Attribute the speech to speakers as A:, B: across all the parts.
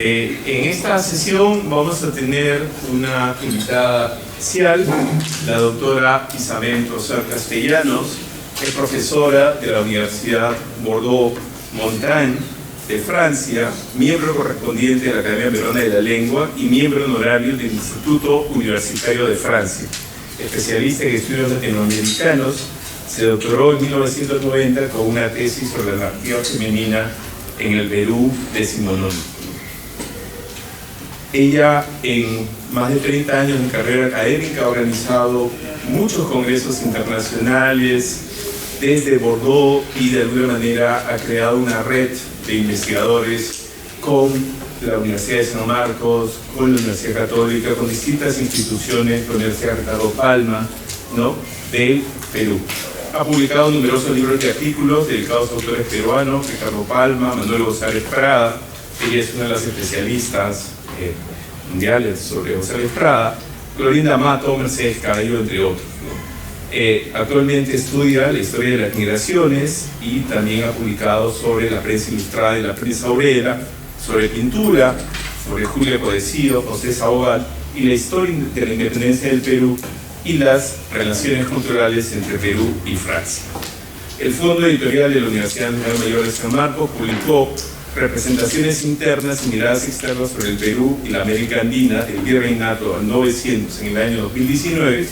A: En esta sesión vamos a tener una invitada especial, la doctora Isabel Tosar Castellanos, es profesora de la Universidad Bordeaux-Montaigne de Francia, miembro correspondiente de la Academia Peruana de la Lengua y miembro honorario del Instituto Universitario de Francia. Especialista en estudios latinoamericanos, se doctoró en 1990 con una tesis sobre la narrativa femenina en el Perú decimonónico. Ella, en más de 30 años de carrera académica, ha organizado muchos congresos internacionales desde Bordeaux y de alguna manera ha creado una red de investigadores con la Universidad de San Marcos, con la Universidad Católica, con distintas instituciones, la Universidad Ricardo Palma, ¿no?, del Perú. Ha publicado numerosos libros y artículos dedicados a autores peruanos, Ricardo Palma, Manuel González Prada. Ella es una de las especialistas mundiales sobre González Prada, Clorinda Mato, Mercedes Cabello, entre otros, ¿no? Actualmente estudia la historia de las migraciones y también ha publicado sobre la prensa ilustrada y la prensa obrera, sobre pintura, sobre Julia Codesío, José Sabogal y la historia de la independencia del Perú y las relaciones culturales entre Perú y Francia. El Fondo Editorial de la Universidad Nacional Mayor de San Marcos publicó Representaciones internas y miradas externas sobre el Perú y la América Andina, del Virreinato al 900 en el año 2019,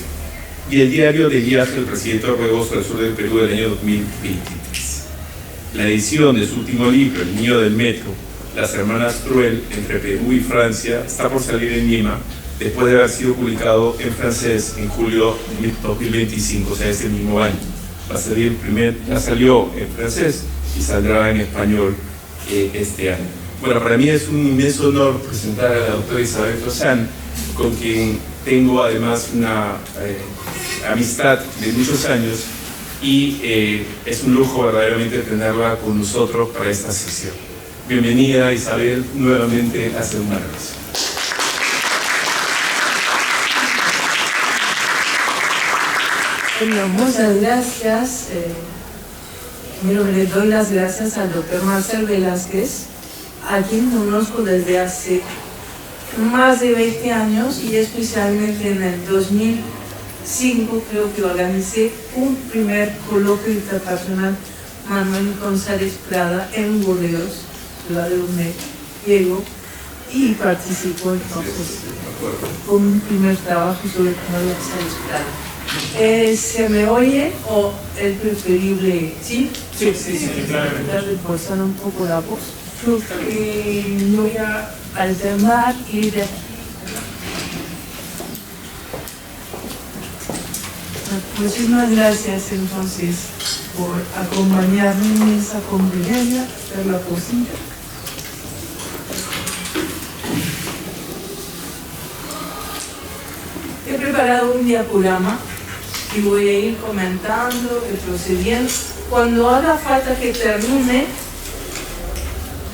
A: y el diario de viaje del presidente Orbegoso al sur del Perú del año 2023. La edición de su último libro, El Niño del Metro, Las Hermanas Cruel entre Perú y Francia, está por salir en Lima, después de haber sido publicado en francés en julio de 2025, o sea, este mismo año. Ya salió en francés y saldrá en español este año. Bueno, para mí es un inmenso honor presentar a la doctora Isabel Tosar, con quien tengo además una amistad de muchos años y es un lujo verdaderamente tenerla con nosotros para esta sesión. Bienvenida, Isabel, nuevamente a Ser Humanos.
B: Bueno, muchas gracias. Primero le doy las gracias al doctor Marcel Velázquez, a quien conozco desde hace más de 20 años y especialmente en el 2005 creo que organicé un primer coloquio internacional Manuel González Prada en Burdeos, ciudad de donde llego, y participó entonces con un primer trabajo sobre Manuel González Prada. ¿Se me oye o es preferible? ¿Sí?
A: Sí, claramente.
B: Reforzar un poco la voz. Voy a alternar y de... Muchísimas gracias entonces por acompañarme en esa convivencia, hacerla posible. He preparado un diaporama y voy a ir comentando, retrocediendo. Cuando haga falta que termine,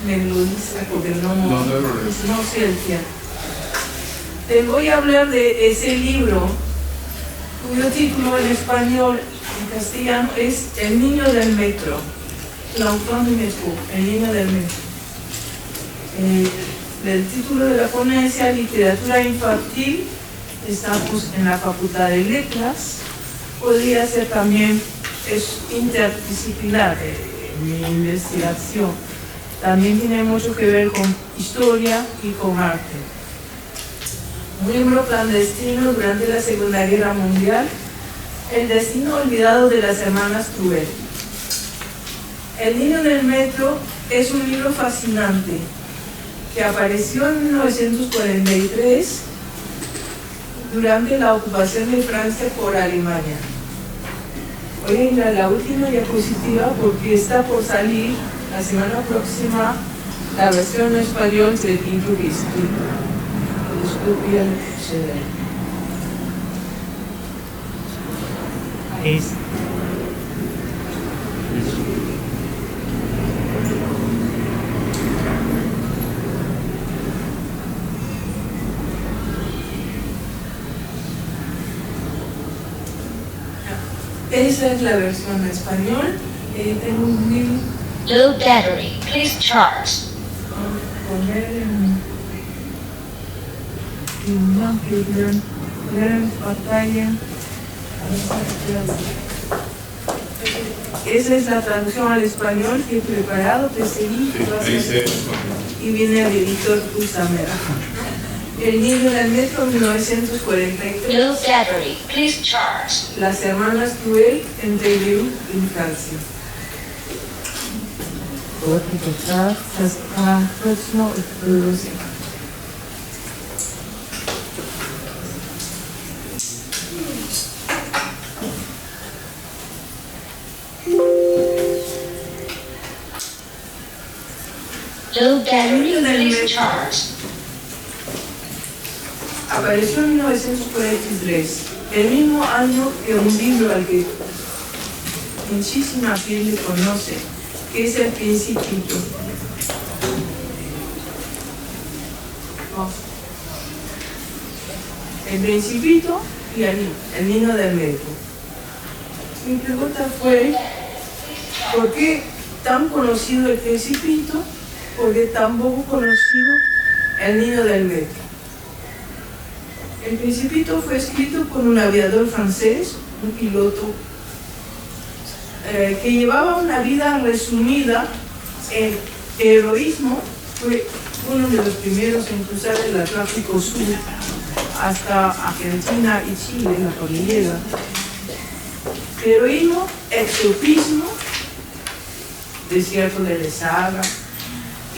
B: me lo dice porque no sé el tiempo. Te voy a hablar de ese libro, cuyo título en español, en castellano, es El Niño del Metro. L'Enfant du Métro, El Niño del Metro. El título de la ponencia, Literatura Infantil. Estamos en la Facultad de Letras. Podría ser también, es interdisciplinar mi investigación. También tiene mucho que ver con historia y con arte. Miembro clandestino durante la Segunda Guerra Mundial, el destino olvidado de las hermanas Cruel. El Niño del Metro es un libro fascinante que apareció en 1943 durante la ocupación de Francia por Alemania. Voy a ir a la última diapositiva porque está por salir la semana próxima la versión en español del libro que escribo. Dystopia sucede. Esa es la versión en español. Tengo un libro.
C: Low battery, please charge.
B: Poner en una gran batalla. Esa es la traducción al español que he preparado, te seguí, y viene de Víctor Usamera. El niño del metro, 1943.
C: No battery, please charge.
B: Las hermanas Cruel, entre Lyon y Francia.
C: No battery, please charge.
B: Apareció en 1943, el mismo año que un libro al que muchísima gente conoce, que es El Principito. El Principito y el niño del metro. Mi pregunta fue, ¿por qué tan conocido El Principito? ¿Por qué tan poco conocido El niño del metro? El Principito fue escrito por un aviador francés, un piloto, que llevaba una vida resumida en heroísmo. Fue uno de los primeros en cruzar el Atlántico Sur hasta Argentina y Chile, la cordillera. Heroísmo, exotismo, desierto de Sahara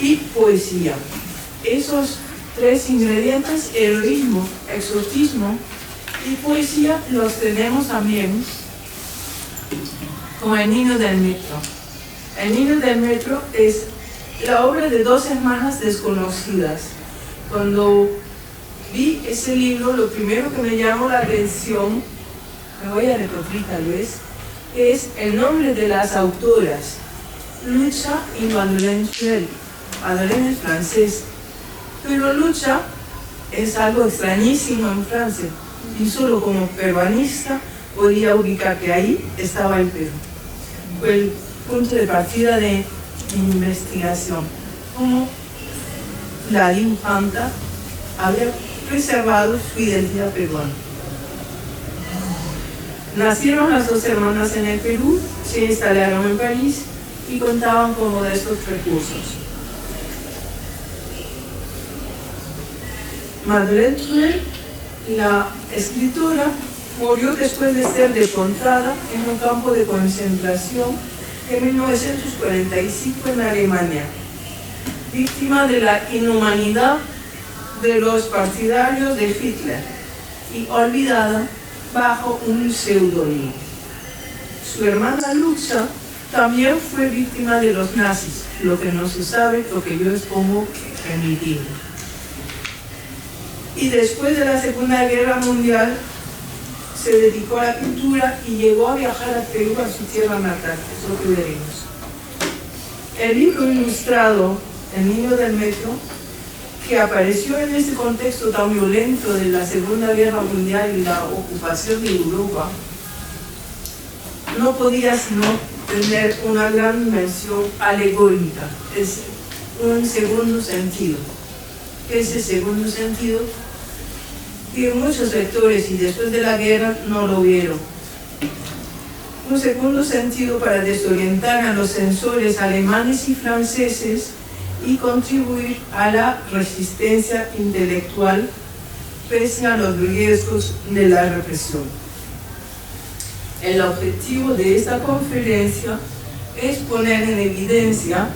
B: y poesía. Esos tres ingredientes, heroísmo, exotismo y poesía, los tenemos también con El niño del metro. El niño del metro es la obra de dos hermanas desconocidas. Cuando vi ese libro, lo primero que me llamó la atención, me voy a repetir tal vez, es el nombre de las autoras, Lucha y Madeleine Schell. Madeleine es francés, pero Lucha es algo extrañísimo en Francia, y solo como peruanista podía ubicar que ahí estaba el Perú. Fue el punto de partida de mi investigación, cómo la infanta había preservado su identidad peruana. Nacieron las dos hermanas en el Perú, se instalaron en París y contaban con modestos recursos. Madeleine Schell, la escritora, murió después de ser deportada en un campo de concentración en 1945 en Alemania, víctima de la inhumanidad de los partidarios de Hitler y olvidada bajo un seudónimo. Su hermana Lucha también fue víctima de los nazis, lo que no se sabe, lo que yo expongo en mi libro. Y después de la Segunda Guerra Mundial se dedicó a la pintura y llegó a viajar a Perú, a su tierra natal, es lo que veremos. El libro ilustrado, El niño del metro, que apareció en este contexto tan violento de la Segunda Guerra Mundial y la ocupación de Europa, no podía sino tener una gran dimensión alegórica, es un segundo sentido. Ese segundo sentido que muchos lectores y después de la guerra no lo vieron. Un segundo sentido para desorientar a los censores alemanes y franceses y contribuir a la resistencia intelectual pese a los riesgos de la represión. El objetivo de esta conferencia es poner en evidencia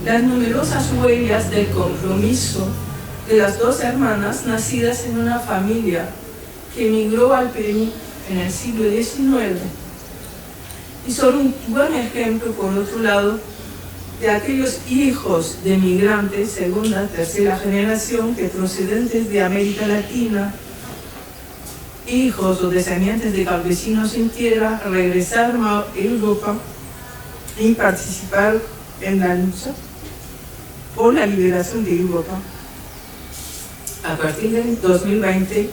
B: las numerosas huellas del compromiso de las dos hermanas nacidas en una familia que emigró al Perú en el siglo XIX, y son un buen ejemplo, por otro lado, de aquellos hijos de migrantes, segunda, tercera generación, que procedentes de América Latina, hijos o descendientes de campesinos sin tierra, regresaron a Europa y participaron en la lucha por la liberación de Europa. A partir del 2020,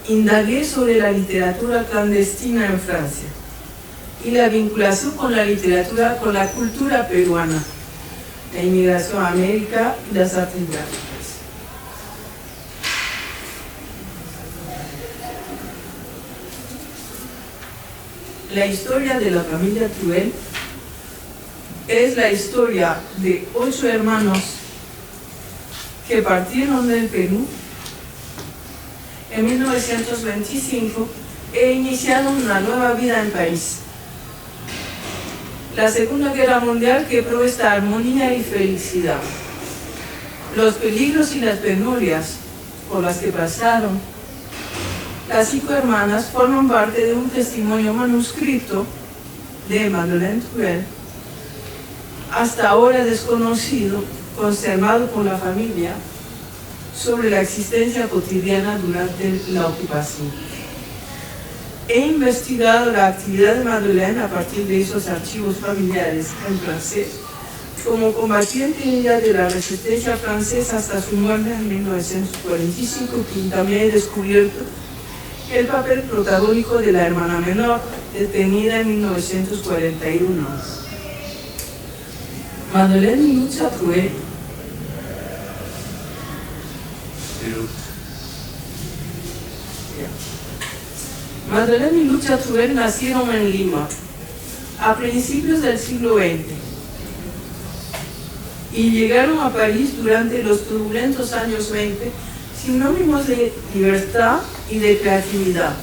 B: indagué sobre la literatura clandestina en Francia y la vinculación con la literatura, con la cultura peruana, la inmigración a América y las artes gráficas. la historia de la familia Truel es la historia de 8 hermanos que partieron del Perú en 1925 e iniciaron una nueva vida en París. La Segunda Guerra Mundial quebró esta armonía y felicidad. Los peligros y las penurias por las que pasaron las 5 hermanas forman parte de un testimonio manuscrito de Madeleine Truel, hasta ahora desconocido, conservado por la familia, sobre la existencia cotidiana durante la ocupación. He investigado la actividad de Madeleine a partir de esos archivos familiares en francés, como combatiente ella de la resistencia francesa hasta su muerte en 1945, y también he descubierto el papel protagónico de la hermana menor, detenida en 1941. Madeleine Lucha Truel Madeleine y Lucha Truel nacieron en Lima a principios del siglo XX y llegaron a París durante los turbulentos años 20, sinónimos de libertad y de creatividad.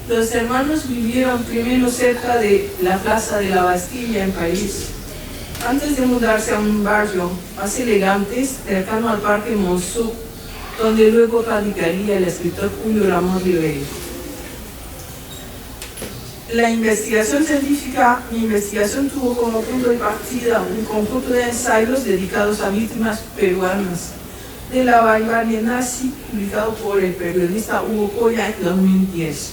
B: Los hermanos vivieron primero cerca de la Plaza de la Bastilla en París, antes de mudarse a un barrio más elegante cercano al Parque Monceau, donde luego radicaría el escritor Julio Ramón Rivera. Mi investigación tuvo como punto de partida un conjunto de ensayos dedicados a víctimas peruanas de la barbarie nazi, publicado por el periodista Hugo Coya en 2010.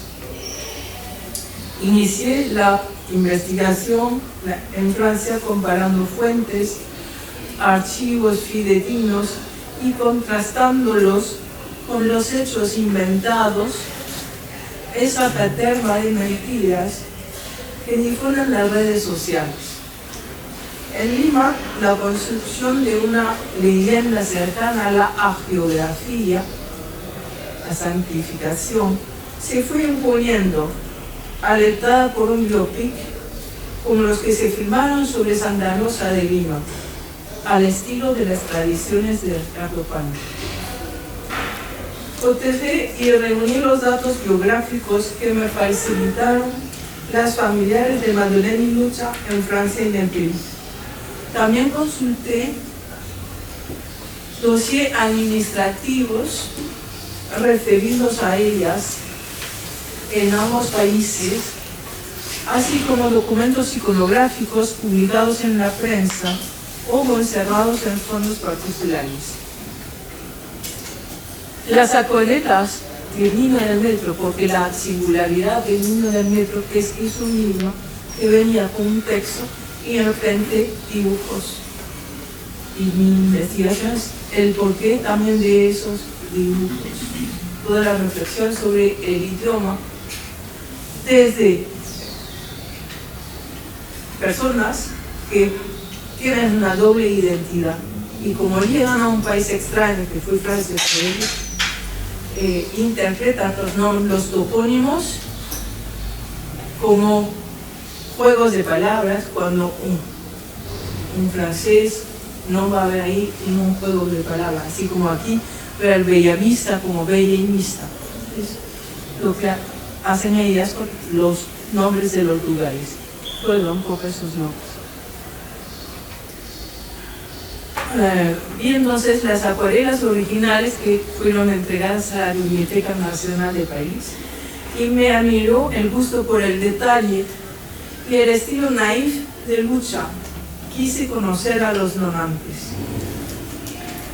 B: Inicié la investigación en Francia comparando fuentes, archivos fidedignos y contrastándolos con los hechos inventados, esa caterva de mentiras que difunden las redes sociales. En Lima, la construcción de una leyenda cercana a la hagiografía, la santificación, se fue imponiendo, alertada por un biopic como los que se filmaron sobre Santa Rosa de Lima, al estilo de las tradiciones de Ricardo Pan. Cotejé y reuní los datos biográficos que me facilitaron las familiares de Madeleine y Lucha en Francia y en Perú. También consulté dossiers administrativos referidos a ellas en ambos países, así como documentos iconográficos publicados en la prensa o conservados en fondos particulares. Las acuarelas del niño del metro, porque la singularidad del niño del metro es que es un niño que venía con un texto y en frente dibujos. Y mi investigación es el porqué también de esos dibujos. Toda la reflexión sobre el idioma, desde personas que tienen una doble identidad y como llegan a un país extraño que fue Francia, interpretan los topónimos como juegos de palabras, cuando un francés no va a ver ahí un juego de palabras, así como aquí ver el Bellavista como Bellavista. Es lo que hacen ellas con los nombres de los lugares, juegan con esos nombres. Y entonces las acuarelas originales que fueron entregadas a la Biblioteca Nacional de París, y me admiró el gusto por el detalle y el estilo naif de Lucha. Quise conocer a los donantes.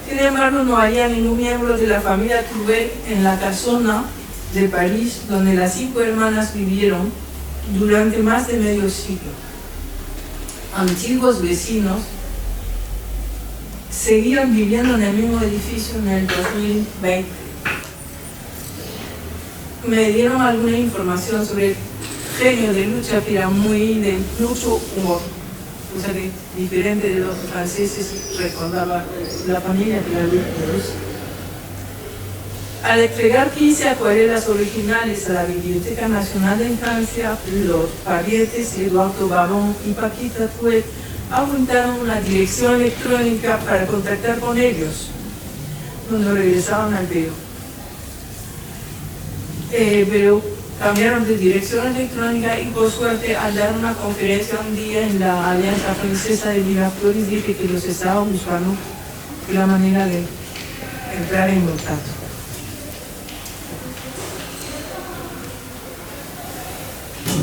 B: Sin embargo, no había ningún miembro de la familia Truel en la casona de París, donde las 5 hermanas vivieron durante más de medio siglo. Antiguos vecinos seguían viviendo en el mismo edificio en el 2020. Me dieron alguna información sobre el genio de Lucha, que era muy de mucho humor, o sea que diferente de los franceses, recordaba la familia de la Lucha. Al entregar 15 acuarelas originales a la Biblioteca Nacional de Francia, los parientes Eduardo Barón y Paquita Truel apuntaron una dirección electrónica para contactar con ellos cuando regresaban al Perú. Pero cambiaron de dirección electrónica y por suerte al dar una conferencia un día en la Alianza Francesa de Miraflores dije que los estaba buscando la manera de entrar en contacto.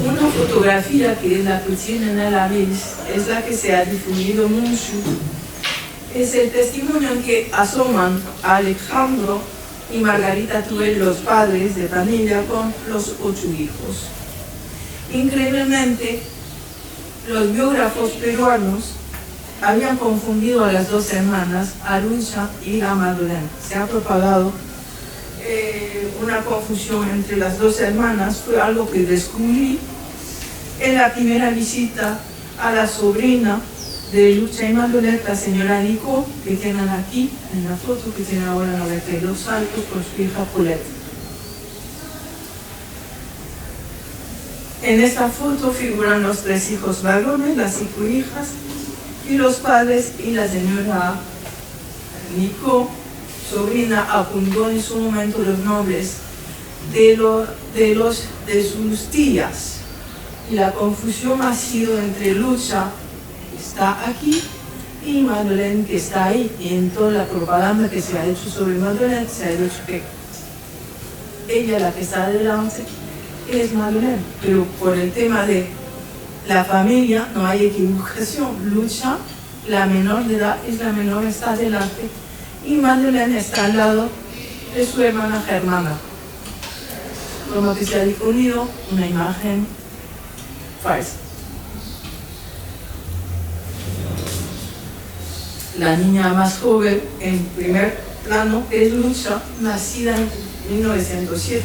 B: Una fotografía que es la que tienen a la vez es la que se ha difundido mucho. Es el testimonio en que asoman a Alejandro y Margarita Truel, los padres de familia, con los 8 hijos. Increíblemente, los biógrafos peruanos habían confundido a las 2 hermanas, a Lucha y a Madeleine. Se ha propagado una confusión entre las 2 hermanas, fue algo que descubrí en la primera visita a la sobrina de Lucha y Madeleine, la señora Nico, que tienen aquí en la foto, que tiene ahora 92 años, con su hija Paulette. En esta foto figuran los 3 hijos varones, las 5 hijas, y los padres, y la señora Nico, sobrina, apuntó en su momento los nombres de sus tías. Y la confusión ha sido entre Lucha, que está aquí, y Madeleine, que está ahí. Y en toda la propaganda que se ha hecho sobre Madeleine, se ha dicho que ella, la que está adelante, es Madeleine. Pero por el tema de la familia no hay equivocación. Lucha, la menor de edad, es la menor, está adelante. Y Madeleine está al lado de su hermana Germana. Como que se ha difundido una imagen falsa. La niña más joven en primer plano es Lucha, nacida en 1907,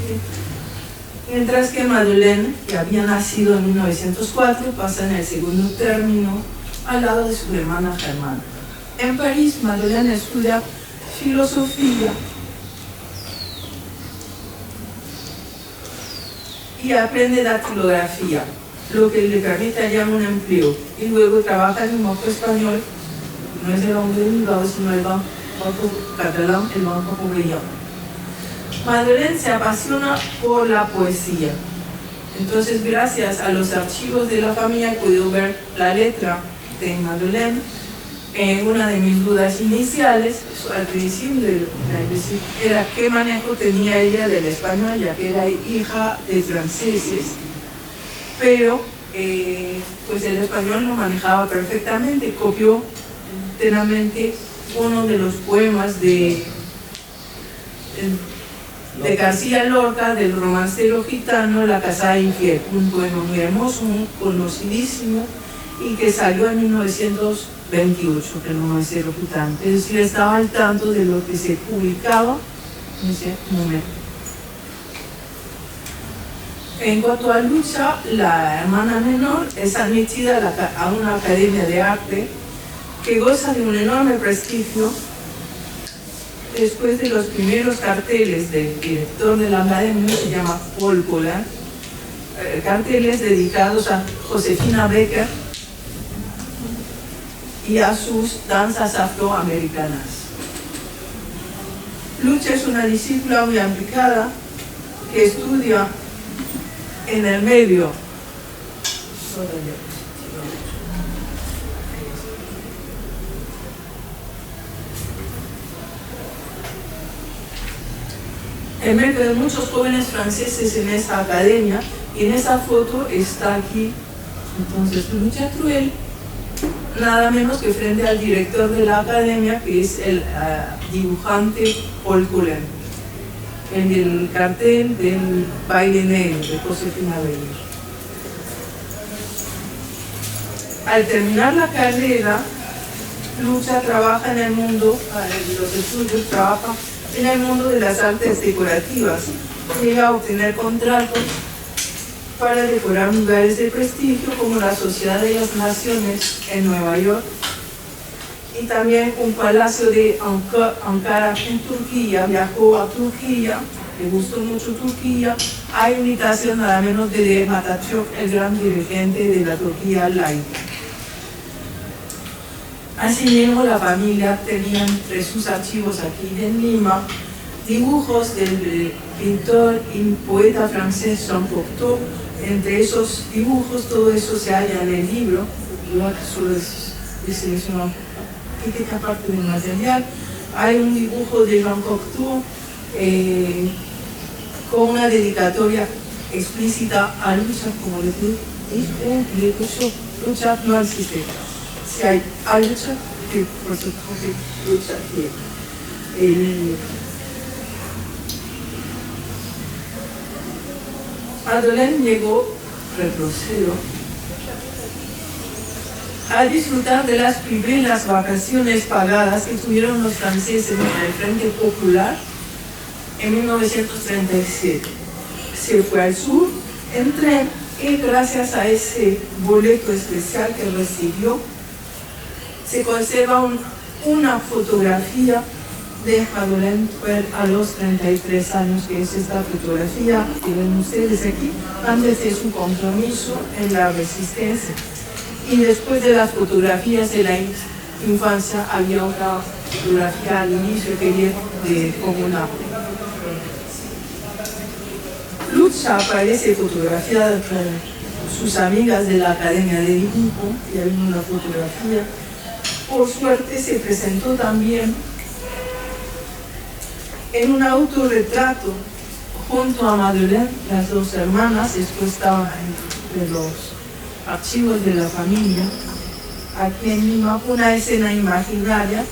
B: mientras que Madeleine, que había nacido en 1904, pasa en el segundo término al lado de su hermana Germana. En París, Madeleine estudia filosofía y aprende dactilografía, lo que le permite hallar un empleo, y luego trabaja en un banco español, no es el Banco de Bilbao, sino el banco catalán, el Banco Popeyán. Madeleine se apasiona por la poesía. Entonces, gracias a los archivos de la familia, he podido ver la letra de Madeleine. Una de mis dudas iniciales, al principio, era qué manejo tenía ella del español, ya que era hija de franceses. Pero pues el español lo manejaba perfectamente, copió enteramente uno de los poemas de García Lorca, del romancero gitano La Casada Infiel, un poema muy hermoso, muy conocidísimo, y que salió en 1928, el romancero gitano. Es decir, estaba al tanto de lo que se publicaba en ese momento. En cuanto a Lucha, la hermana menor es admitida a una academia de arte que goza de un enorme prestigio después de los primeros carteles del director de la academia, se llama Paul Colin, carteles dedicados a Josefina Becker y a sus danzas afroamericanas. Lucha es una discípula muy aplicada que estudia en el medio de muchos jóvenes franceses en esa academia, y en esa foto está aquí entonces Lucha Truel, nada menos que frente al director de la academia, que es el dibujante Paul Colin, en el cartel del baile negro de Josefina Becker. Al terminar la carrera, Lucha trabaja en el mundo, los estudios, trabaja en el mundo de las artes decorativas. Llega a obtener contratos para decorar lugares de prestigio como la Sociedad de las Naciones en Nueva York y también un palacio de Ankara en Turquía. Viajó a Turquía, le gustó mucho Turquía. Hay imitación nada menos de Atatürk, el gran dirigente de la Turquía laica. Asimismo, la familia tenía entre sus archivos aquí en Lima dibujos del pintor y poeta francés Jean Cocteau. Entre esos dibujos, todo eso se halla en el libro. Yo aquí solo he seleccionado esta parte del material. Hay un dibujo de Jean Cocteau con una dedicatoria explícita a lucha, como les digo, lucha no al sistema. Si hay a lucha, que por supuesto lucha bien. Madeleine llegó, retrocedo, a disfrutar de las primeras vacaciones pagadas que tuvieron los franceses en el Frente Popular en 1937. Se fue al sur en tren y gracias a ese boleto especial que recibió, se conserva una fotografía de Madeleine a los 33 años, que es esta fotografía que ven ustedes aquí, antes de su compromiso en la resistencia. Y después de las fotografías de la infancia, había otra fotografía al inicio que de Comunal. Lucha aparece fotografiada con sus amigas de la Academia de Dibujo, y hay una fotografía. Por suerte se presentó también en un autorretrato junto a Madeleine, las dos hermanas. Después estaban entre los archivos de la familia, aquí en Lima, una escena imaginaria.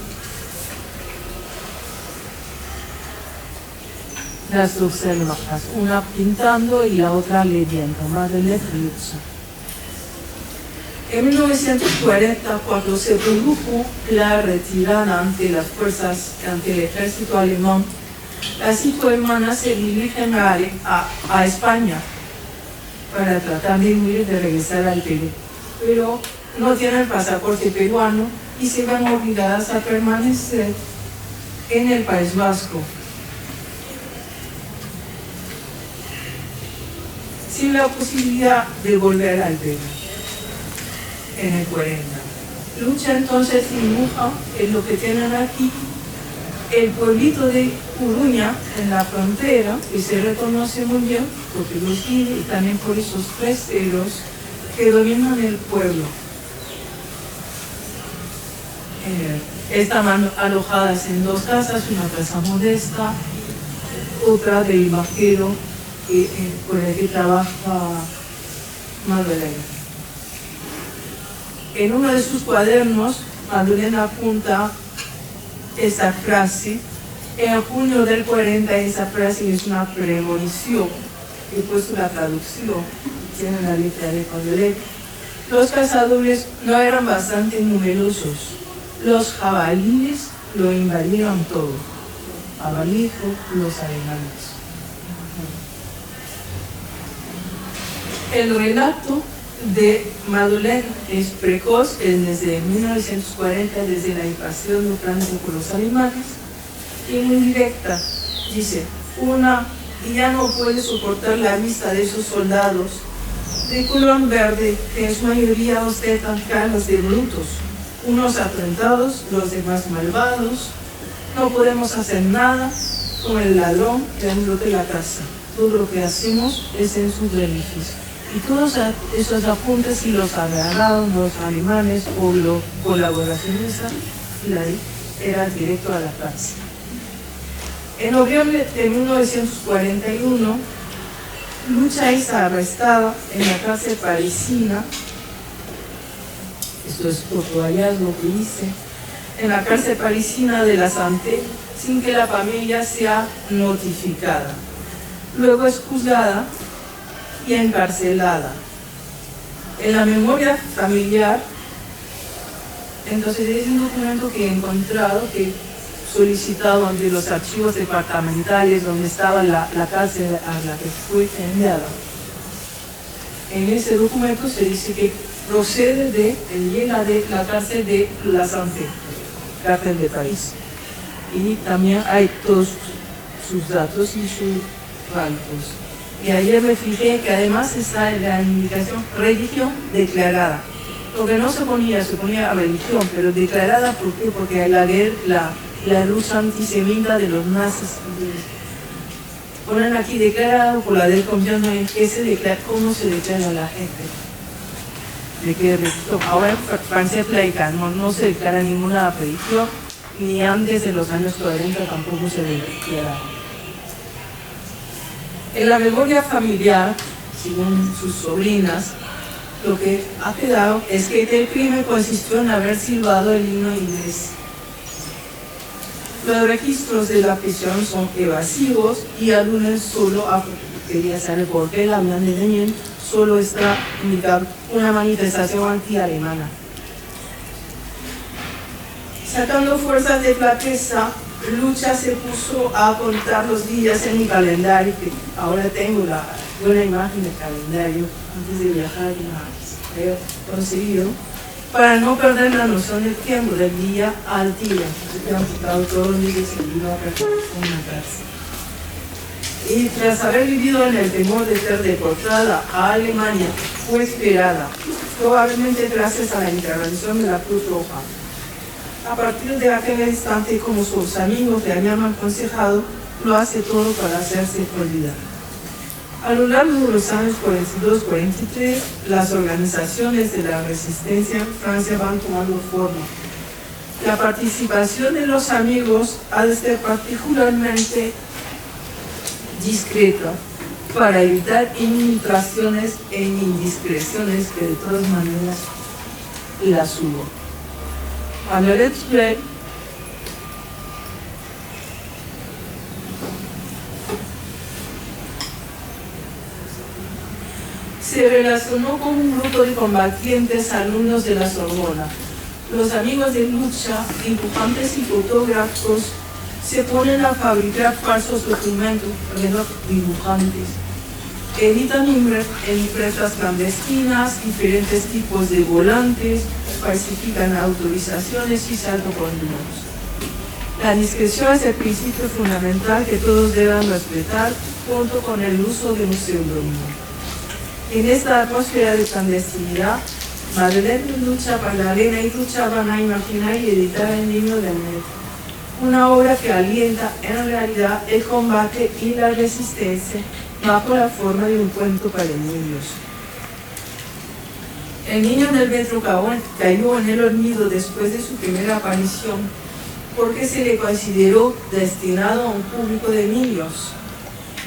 B: Las dos hermanas, una pintando y la otra leyendo, Madeleine Lucha. En 1940, cuando se produjo la retirada ante el ejército alemán, las 5 hermanas se dirigen a España para tratar de huir, de regresar al Perú. Pero no tienen pasaporte peruano y se ven obligadas a permanecer en el País Vasco, sin la posibilidad de volver al Perú en el 40. Lucha entonces dibuja en lo que tienen aquí el pueblito de Uruña en la frontera, que se reconoce muy bien porque los vive, y también por esos 3 ceros que dominan el pueblo. Estaban alojadas en 2 casas, una casa modesta, otra del vaquero por el que trabaja Madeleine. En uno de sus cuadernos, Madeleine apunta esa frase. En junio del 40, esa frase es una premonición. He puesto la traducción, tiene la letra de Madeleine. Los cazadores no eran bastante numerosos. Los jabalíes lo invadieron todo. Abajo los alemanes. El relato de Madeleine es precoz, es desde 1940, desde la invasión de Francia por los alemanes, y muy directa. Dice, y ya no puede soportar la vista de esos soldados de color verde, que en su mayoría ostentan caras de brutos, unos atentados, los demás malvados. No podemos hacer nada con el ladrón dentro de la casa. Todo lo que hacemos es en su beneficio. Y todos esos apuntes, si los agarraron los alemanes o los colaboracionistas, era directo a la cárcel. En noviembre de 1941, Lucha es arrestada en la cárcel parisina. Esto es otro hallazgo que hice. En la cárcel parisina de la Santé, sin que la familia sea notificada. Luego es juzgada y encarcelada. En la memoria familiar, entonces es un documento que he encontrado, que he solicitado ante los archivos departamentales donde estaba la cárcel a la que fue enviada. En ese documento se dice que procede llega de la cárcel de la Santé. cártel de París. Y también hay todos sus datos y sus rangos. Y ayer me fijé que además está la indicación religión declarada. Lo que no se ponía religión, pero declarada, ¿por qué? Porque hay la lucha antisemita de los nazis. Ponen aquí declarado por la desconfianza en qué se declara, cómo se declara a la gente. De qué religión. Ahora en Francia laica no se declara ninguna religión, ni antes de los años 40 tampoco se declara. En la memoria familiar, según sus sobrinas, lo que ha quedado es que el crimen consistió en haber silbado el himno inglés. Los registros de la prisión son evasivos y aluden solo a, quería saber por qué la Unión de Lenin solo está indicando una manifestación anti-alemana. Sacando fuerzas de flaqueza, Lucha se puso a contar los días en mi calendario, que ahora tengo la buena imagen del calendario, antes de viajar la he conseguido, para no perder la noción del tiempo, del día al día. Se han quitado todos los días y iba a una cárcel. Y tras haber vivido en el temor de ser deportada a Alemania, fue esperada, probablemente gracias a la intervención de la Cruz Roja. A partir de aquel instante, como sus amigos le habían aconsejado, lo hace todo para hacerse olvidar. A lo largo de los años 42-43, las organizaciones de la resistencia en Francia van tomando forma. La participación de los amigos ha de ser particularmente discreta para evitar infiltraciones e indiscreciones que de todas maneras las hubo. Margaret Fleck se relacionó con un grupo de combatientes alumnos de la Sorbona. Los amigos de Lucha, dibujantes y fotógrafos, se ponen a fabricar falsos documentos, dibujantes. Editan impresas clandestinas, diferentes tipos de volantes, falsifican autorizaciones y salvoconductos. La discreción es el principio fundamental que todos deben respetar, junto con el uso de un seudónimo. En esta atmósfera de clandestinidad, Madeleine Lucha, Magdalena y Lucha van a imaginar y editar el Niño del Metro, una obra que alienta en realidad el combate y la resistencia bajo la forma de un cuento para niños. El Niño del Metro cayó en el olvido después de su primera aparición porque se le consideró destinado a un público de niños.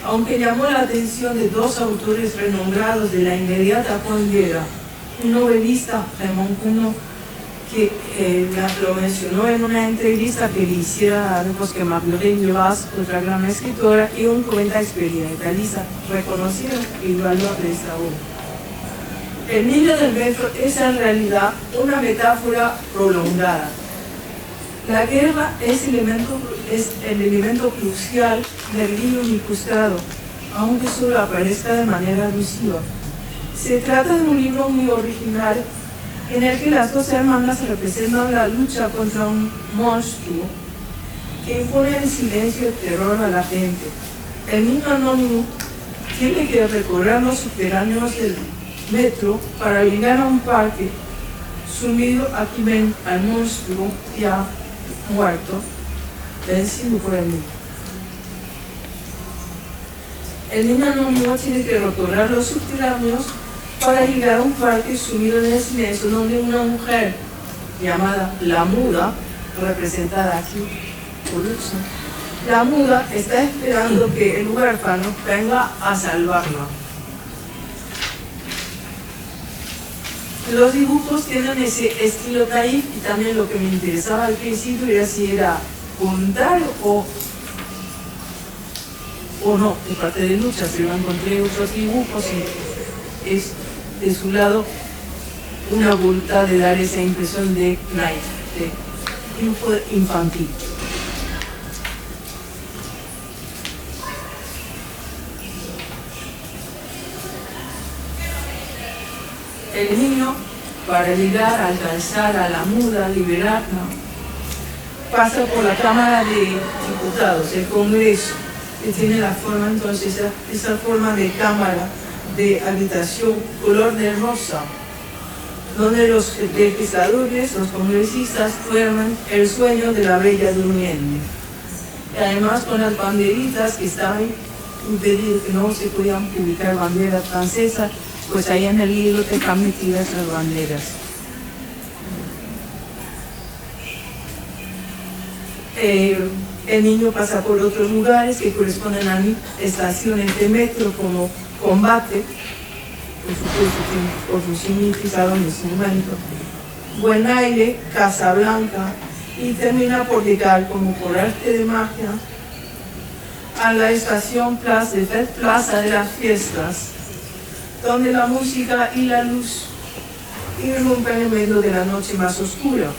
B: Aunque llamó la atención de dos autores renombrados de la inmediata cordillera, un novelista, Raymond Queneau, que lo mencionó en una entrevista que le hiciera a que Marguerite Duras, otra gran escritora, y un poeta experimentalista, reconocieron el valor de esta obra. El Niño del Metro es en realidad una metáfora prolongada. La guerra es el elemento crucial del libro ilustrado, aunque solo aparezca de manera alusiva. Se trata de un libro muy original en el que las dos hermanas representan la lucha contra un monstruo que impone el silencio y terror a la gente. El niño anónimo tiene que recorrer los subterráneos del metro para llegar a un parque sumido. Aquí ven al monstruo ya muerto, vencido por el niño. El niño anónimo tiene que recorrer los subterráneos para llegar a un parque sumido en el silencio, donde una mujer llamada La Muda, representada aquí por Lucha, La Muda está esperando que el huérfano venga a salvarla. Los dibujos tienen ese estilo taif, y también lo que me interesaba al principio era si era voluntario o no, de parte de Lucha, pero encontré otros dibujos y es de su lado una voluntad de dar esa impresión de naif, de dibujo infantil. El niño, para llegar a alcanzar a La Muda, liberarla, pasa por la Cámara de Diputados, el Congreso, que tiene la forma, entonces, esa forma de cámara de habitación color de rosa, donde los legisladores, los congresistas, duermen el sueño de la bella durmiente. Y además con las banderitas que estaban impedidas, que no se podían publicar banderas francesas, pues ahí en el libro están metidas las banderas. El niño pasa por otros lugares que corresponden a estaciones de metro como Combate, por supuesto por su significado en ese momento, Buen Aire, Casablanca, y termina por llegar como por arte de magia a la estación Plaza de las Fiestas, donde la música y la luz irrumpen en medio de la noche más oscura.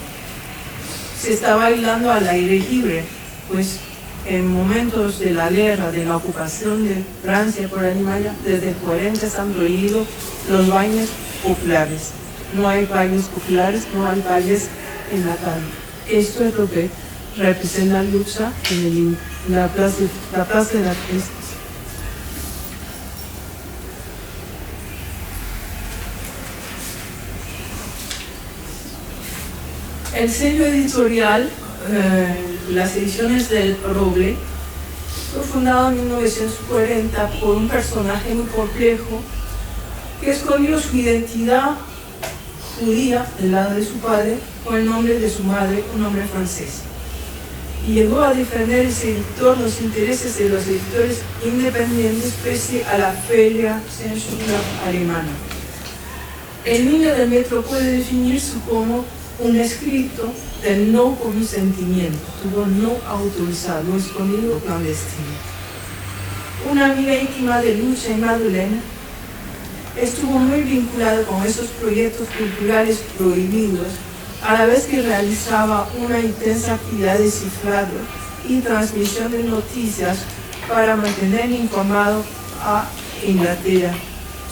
B: Se está bailando al aire libre, pues en momentos de la guerra, de la ocupación de Francia por Alemania, desde el 40 están prohibidos los bailes populares. No hay bailes populares, no hay bailes en la calle. Esto es lo que representa Lucha en la plaza de las Fiestas. El sello editorial, las ediciones del Roble, fue fundado en 1940 por un personaje muy complejo que escondió su identidad judía del lado de su padre con el nombre de su madre, un nombre francés. Y llegó a defender ese editor los intereses de los editores independientes pese a la férrea censura alemana. El niño del metro puede definirse como un escrito del no consentimiento, tuvo no autorizado, no escondido o clandestino. Una amiga íntima de Lucha y Madeleine estuvo muy vinculada con esos proyectos culturales prohibidos, a la vez que realizaba una intensa actividad de cifrado y transmisión de noticias para mantener informado a Inglaterra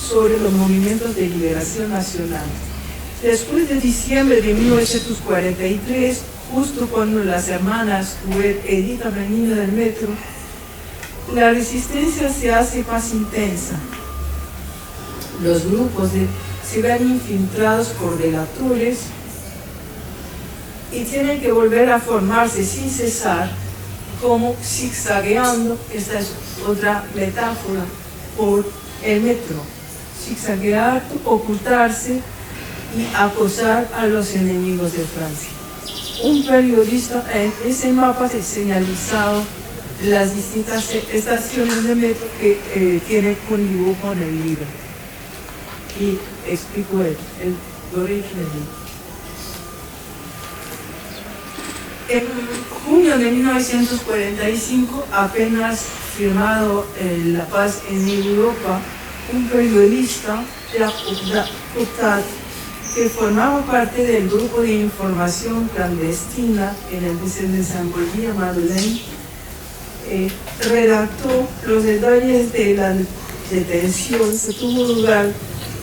B: sobre los movimientos de liberación nacional. Después de diciembre de 1943, justo cuando las hermanas Webb editan El niño del metro, la resistencia se hace más intensa. Los grupos se ven infiltrados por delatores y tienen que volver a formarse sin cesar, como zigzagueando, esta es otra metáfora, por el metro. Zigzaguear, ocultarse y acosar a los enemigos de Francia. Un periodista en ese mapa ha señalizado las distintas estaciones de metro que tiene con dibujo en el libro. Y explico el origen de En junio de 1945, apenas firmado la paz en Europa, un periodista, Jacques Cottard, que formaba parte del grupo de información clandestina en el de Saint-Paul Madeleine, redactó los detalles de la detención que tuvo lugar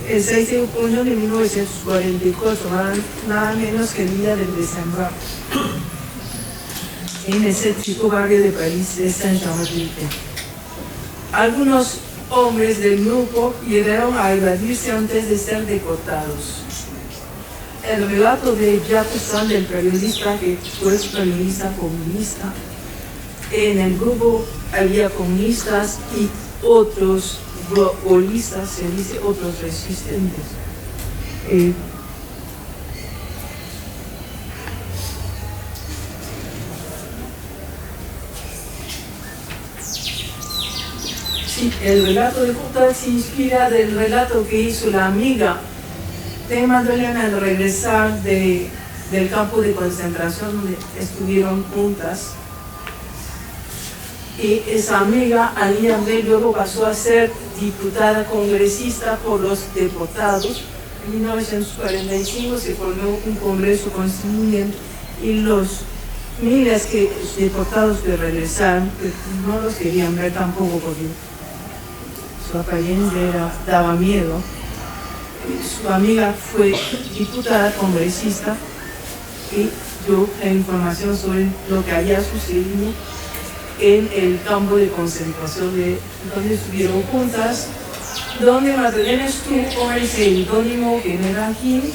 B: el 6 de junio de 1944, nada menos que el día del desembarco, en ese chico barrio de París de Saint-Jean-de-Luz. Algunos hombres del grupo llegaron a evadirse antes de ser deportados. El relato de Jacques Sand, del periodista que fue periodista comunista, en el grupo había comunistas y otros bolistas, se dice otros resistentes. Sí, el relato de Cottard se inspira del relato que hizo la amiga de Madeleine al regresar del campo de concentración donde estuvieron juntas. Y esa amiga, Annie Ambel, luego pasó a ser diputada congresista por los deportados. En 1945 se formó un congreso constituyente y los miles de deportados que regresaron, que no los querían ver tampoco porque su apariencia daba miedo. Su amiga fue diputada congresista y dio la información sobre lo que había sucedido en el campo de concentración donde estuvieron juntas, donde Madeleine estuvo con el seudónimo General Hill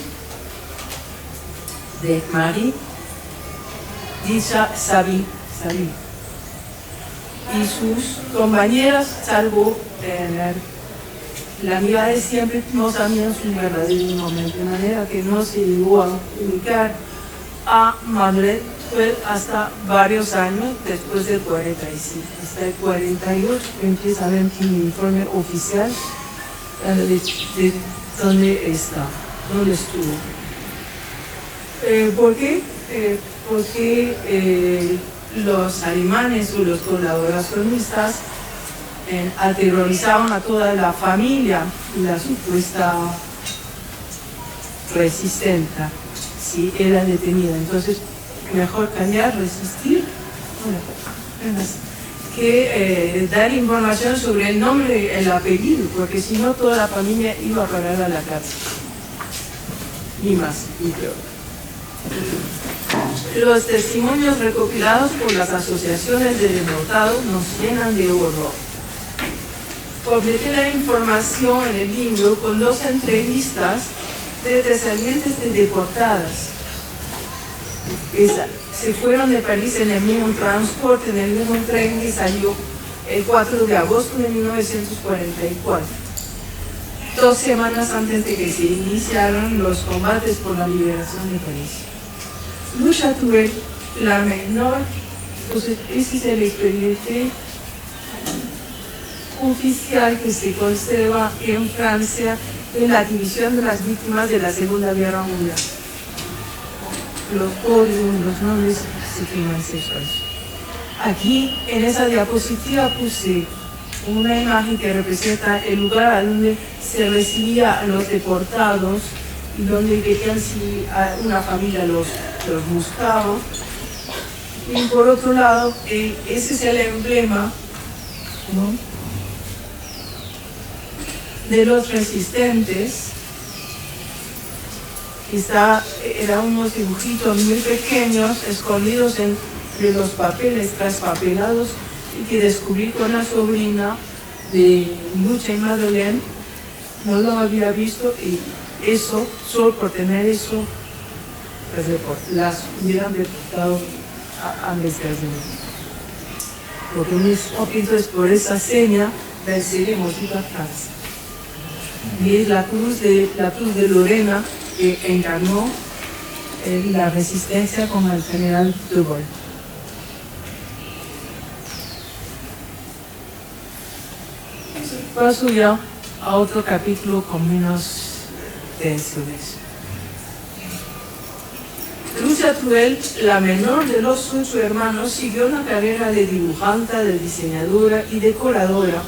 B: de Marie Dicha Sabi y sus compañeras, salvo la amiga de siempre, no sabían su verdadero nombre, de manera que no se llegó a ubicar a Madeleine fue hasta varios años después del 45, hasta el 48 empieza a ver un informe oficial de dónde está, dónde estuvo. ¿Por qué? Porque los alemanes o los colaboracionistas aterrorizaban a toda la familia y la supuesta resistente si era detenida. Entonces, mejor callar, resistir, que dar información sobre el nombre y el apellido, porque si no toda la familia iba a parar a la cárcel. Ni más, ni peor. Los testimonios recopilados por las asociaciones de deportados nos llenan de horror. Completé la información en el libro con 2 entrevistas de descendientes de deportadas. Se fueron de París en el mismo transporte, en el mismo tren que salió el 4 de agosto de 1944, 2 semanas antes de que se iniciaran los combates por la liberación de París. Lucha Tuel, la menor, entonces ese es el expediente oficial que se conserva en Francia en la división de las víctimas de la Segunda Guerra Mundial. Los códigos, los nombres se firman sexuales. Aquí en esa diapositiva puse una imagen que representa el lugar a donde se recibía a los deportados y donde querían si una familia los buscaba. Y por otro lado, ese es el emblema, ¿no?, de los resistentes. Eran unos dibujitos muy pequeños, escondidos entre los papeles traspapelados, y que descubrí con la sobrina de Lucha y Madeleine. No lo había visto, y eso, solo por tener eso, las hubieran deportado antes de hacerlo. Porque entonces por esa seña venceremos a Francia. Y es la cruz de Lorena, que encarnó la resistencia con el general de Gaulle. Paso ya a otro capítulo con menos tensiones. Lucia Truel, la menor de los 8 hermanos, siguió una carrera de dibujante, de diseñadora y decoradora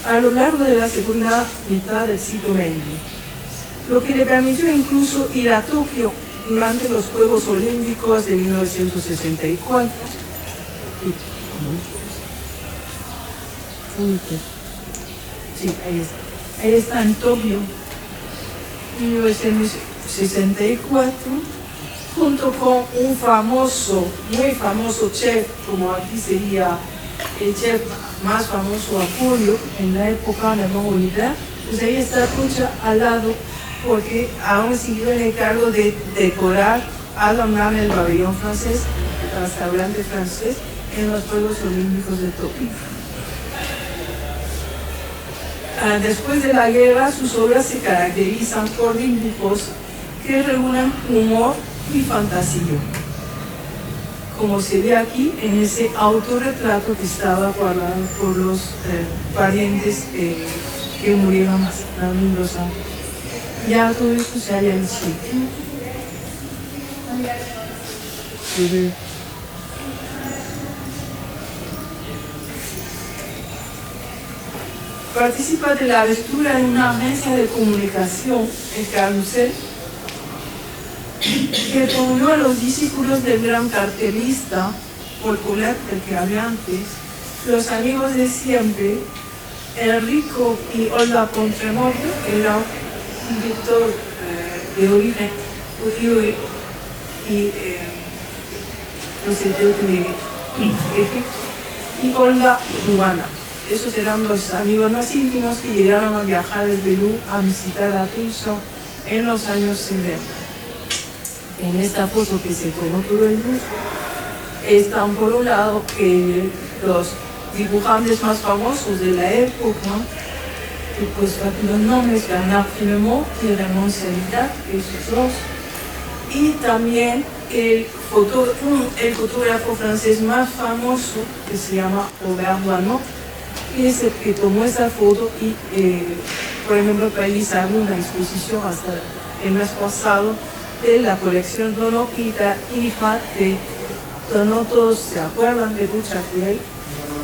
B: a lo largo de la segunda mitad del siglo XX, lo que le permitió incluso ir a Tokio durante los Juegos Olímpicos de 1964. Sí, ahí está en Tokio, 1964, junto con un famoso, muy famoso chef, como aquí sería el chef más famoso Apollio en la época de Bolívar. Pues ahí está Lucha al lado, porque aún siguió en el cargo de decorar, adornar el pabellón francés, el restaurante francés, en los Juegos Olímpicos de Tokio. Después de la guerra, sus obras se caracterizan por dibujos que reúnen humor y fantasía, como se ve aquí en ese autorretrato que estaba guardado por los parientes que murieron hace unos años. Ya todo esto se halla en Chile. Participa de la abertura de una agencia de comunicación, el Carrusel, que reunió a los discípulos del gran cartelista Paul Colette, del que hablé antes, los amigos de siempre, Enrico y Olga Pontremont, que era un director de origen judío y y Olga Rubana. Esos eran los amigos más íntimos que llegaron a viajar del Perú a visitar a Tulsa en los años 70. En esta foto que se tomó todo el grupo están por un lado los dibujantes más famosos de la época, que pues los nombres Bernard Filemont y Raymond Célicat, esos dos, y también el fotógrafo francés más famoso que se llama Robert Doisneau, que es el que tomó esa foto y, por ejemplo, realizaron una exposición hasta el mes pasado de la colección Doisneau y la hija de Doisneau. Todos se acuerdan de Lucha Cruel.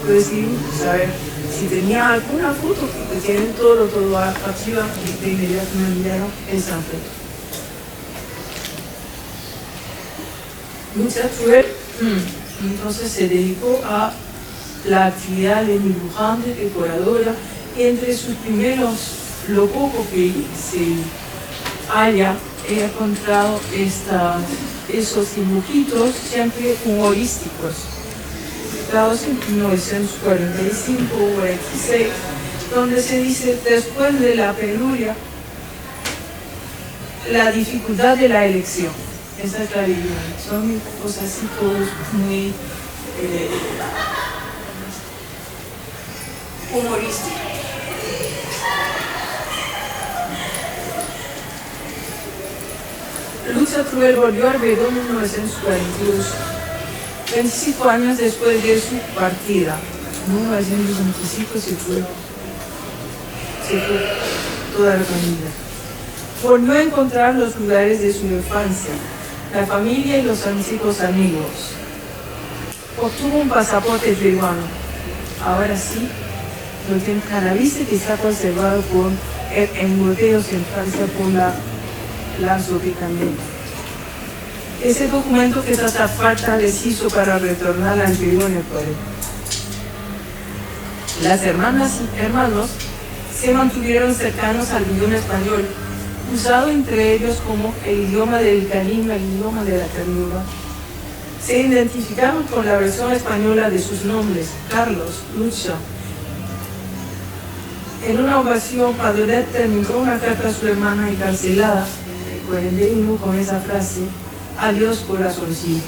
B: Entonces, saber si tenía alguna foto, que tienen todo archiva, y de inmediato me enviaron esa foto. Lucha Cruel entonces se dedicó a la actividad de dibujante, decoradora, y entre sus primeros, lo poco que se haya, he encontrado esos dibujitos siempre humorísticos, dados en 1945 o 46, donde se dice: después de la penuria, la dificultad de la elección. Esa es la vida. Son cosas así, todos muy humorísticos. Lucha Cruel volvió al Perú en 1942, 25 años después de su partida. En 1925 se fue toda la familia. Volvió a encontrar los lugares de su infancia, la familia y los antiguos amigos. Obtuvo un pasaporte peruano. Ahora sí, lo tiene canadiense, que está conservado en museos en Francia por la Sophie también. Ese documento que tanta falta les hizo para retornar al Perú en el poder. Las hermanas y hermanos se mantuvieron cercanos al idioma español, usado entre ellos como el idioma del cariño, el idioma de la ternura. Se identificaron con la versión española de sus nombres: Carlos, Lucha. En una ocasión, Padolet terminó una carta a su hermana encarcelada en el 41 con esa frase: adiós corazoncito.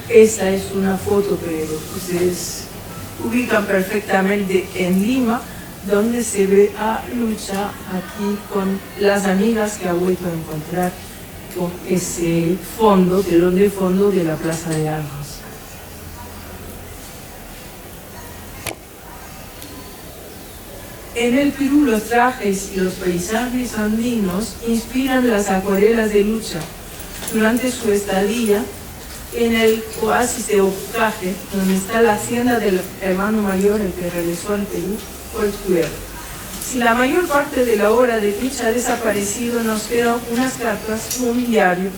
B: Esta es una foto que ustedes ubican perfectamente en Lima, donde se ve a Lucha aquí con las amigas que ha vuelto a encontrar con ese fondo, telón de fondo de la Plaza de Armas. En el Perú, los trajes y los paisajes andinos inspiran las acuarelas de Lucha. Durante su estadía en el oasis de Ocaje, donde está la hacienda del hermano mayor, el que regresó al Perú, fue el Cuero. Si la mayor parte de la obra de Lucha ha desaparecido, nos quedan unas cartas, un diario,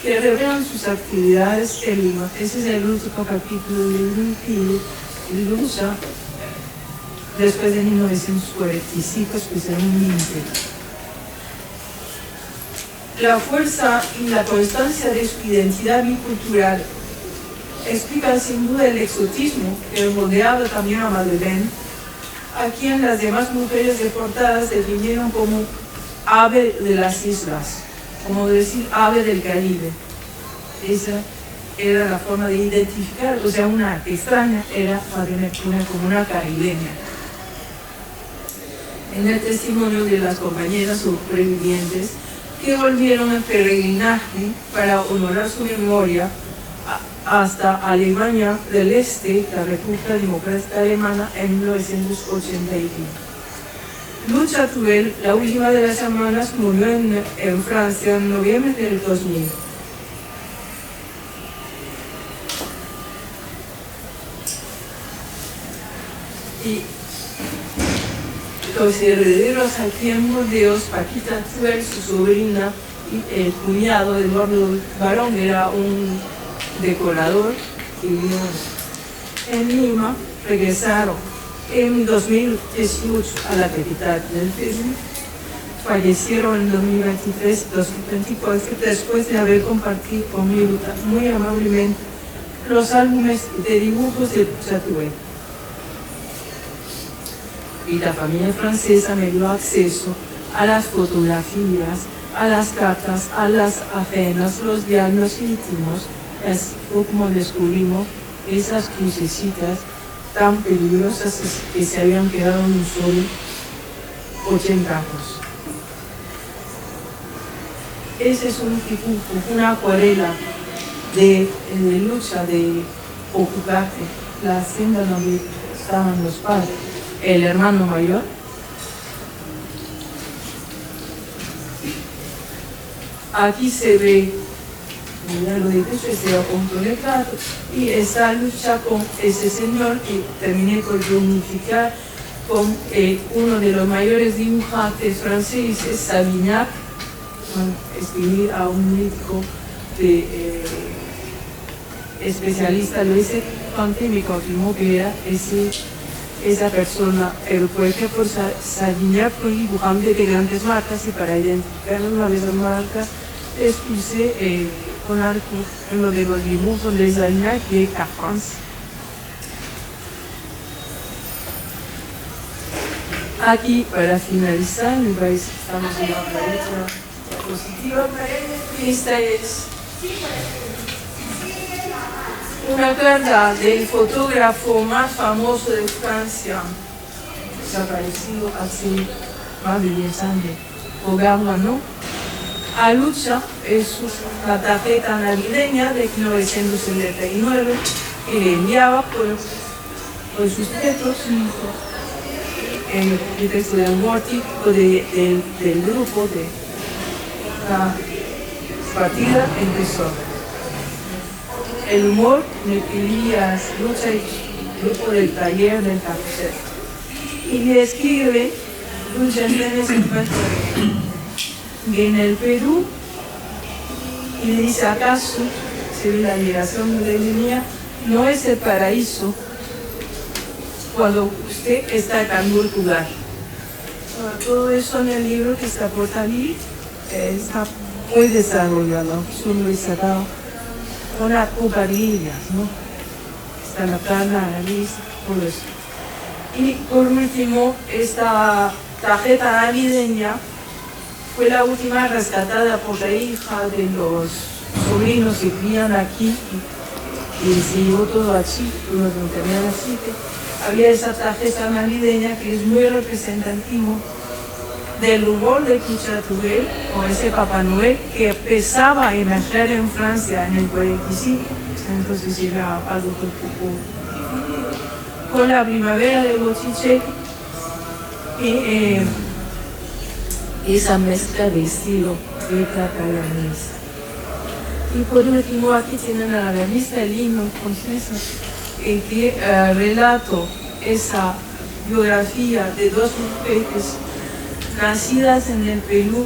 B: que revelan sus actividades en Lima. Ese es el último capítulo de Lucha, después de 1945, especialmente. La fuerza y la constancia de su identidad bicultural explican sin duda el exotismo que rodeaba también a Madeleine, a quien las demás mujeres deportadas definieron como ave de las islas, como decir ave del Caribe. Esa era la forma de identificar, o sea, una extraña era Madeleine como una caribeña. En el testimonio de las compañeras sobrevivientes que volvieron en peregrinaje para honorar su memoria hasta Alemania del Este, la República Democrática Alemana, en 1981. Lucha Cruel, la última de las hermanas, murió en Francia en noviembre del 2000. Y los herederos aquí en Burdeos, Paquita Cruel, su sobrina, y el cuñado Eduardo Barón, era un decorador que vivía en Lima, regresaron en 2018 a la capital del Perú. Fallecieron en 2023-2024 después de haber compartido conmigo muy amablemente los álbumes de dibujos de Chatuel. Y la familia francesa me dio acceso a las fotografías, a las cartas, a las agendas, los diarios íntimos. Es como descubrimos esas crucecitas tan peligrosas que se habían quedado en un solo 80 años. Ese es un dibujo, una acuarela de lucha de ocuparte la hacienda donde estaban los padres, el hermano mayor. Aquí se ve, mira lo de hecho, ese autorretrato y esa lucha con ese señor que terminé por reunificar con uno de los mayores dibujantes franceses, Savignac. Escribir a un médico especialista lo hice antes, me confirmó que era esa persona, pero por ejemplo Savignac fue dibujante de grandes marcas y para identificar una de esas marcas les puse con arco uno de los dibujos de Savignac de France. Aquí para finalizar, me parece que estamos en la derecha positiva. Esta es una carta del fotógrafo más famoso de Francia, desaparecido hace más de 10 años, Augarmano. A lucha es una tarjeta navideña de 1979 que le enviaba por sus textos el texto de un artículo del grupo de la partida empezó. El humor de Elías Lucha y el grupo del taller del café. Y le escribe Lucha en el Perú y le dice: ¿acaso se ve la liberación de Línea? No es el paraíso cuando usted está en algún lugar. Todo eso en el libro que está por ahí está muy desarrollado. Solo he sacado unas cubarillas, ¿no? Está la plana, la nariz, todo eso. Y por último, esta tarjeta navideña fue la última rescatada por la hija de los sobrinos que crían aquí y se llevó todo a Chile, lo tenían a Chile. Había esa tarjeta navideña que es muy representativo del humor de Chatuel o ese Papá Noel que empezaba a emerger en Francia en el 45, entonces era algo un poco con la primavera de Botticelli y esa mezcla de estilo de catalanés. Y por último aquí tienen a la vista el himno francés que relato esa biografía de dos mujeres nacidas en el Perú,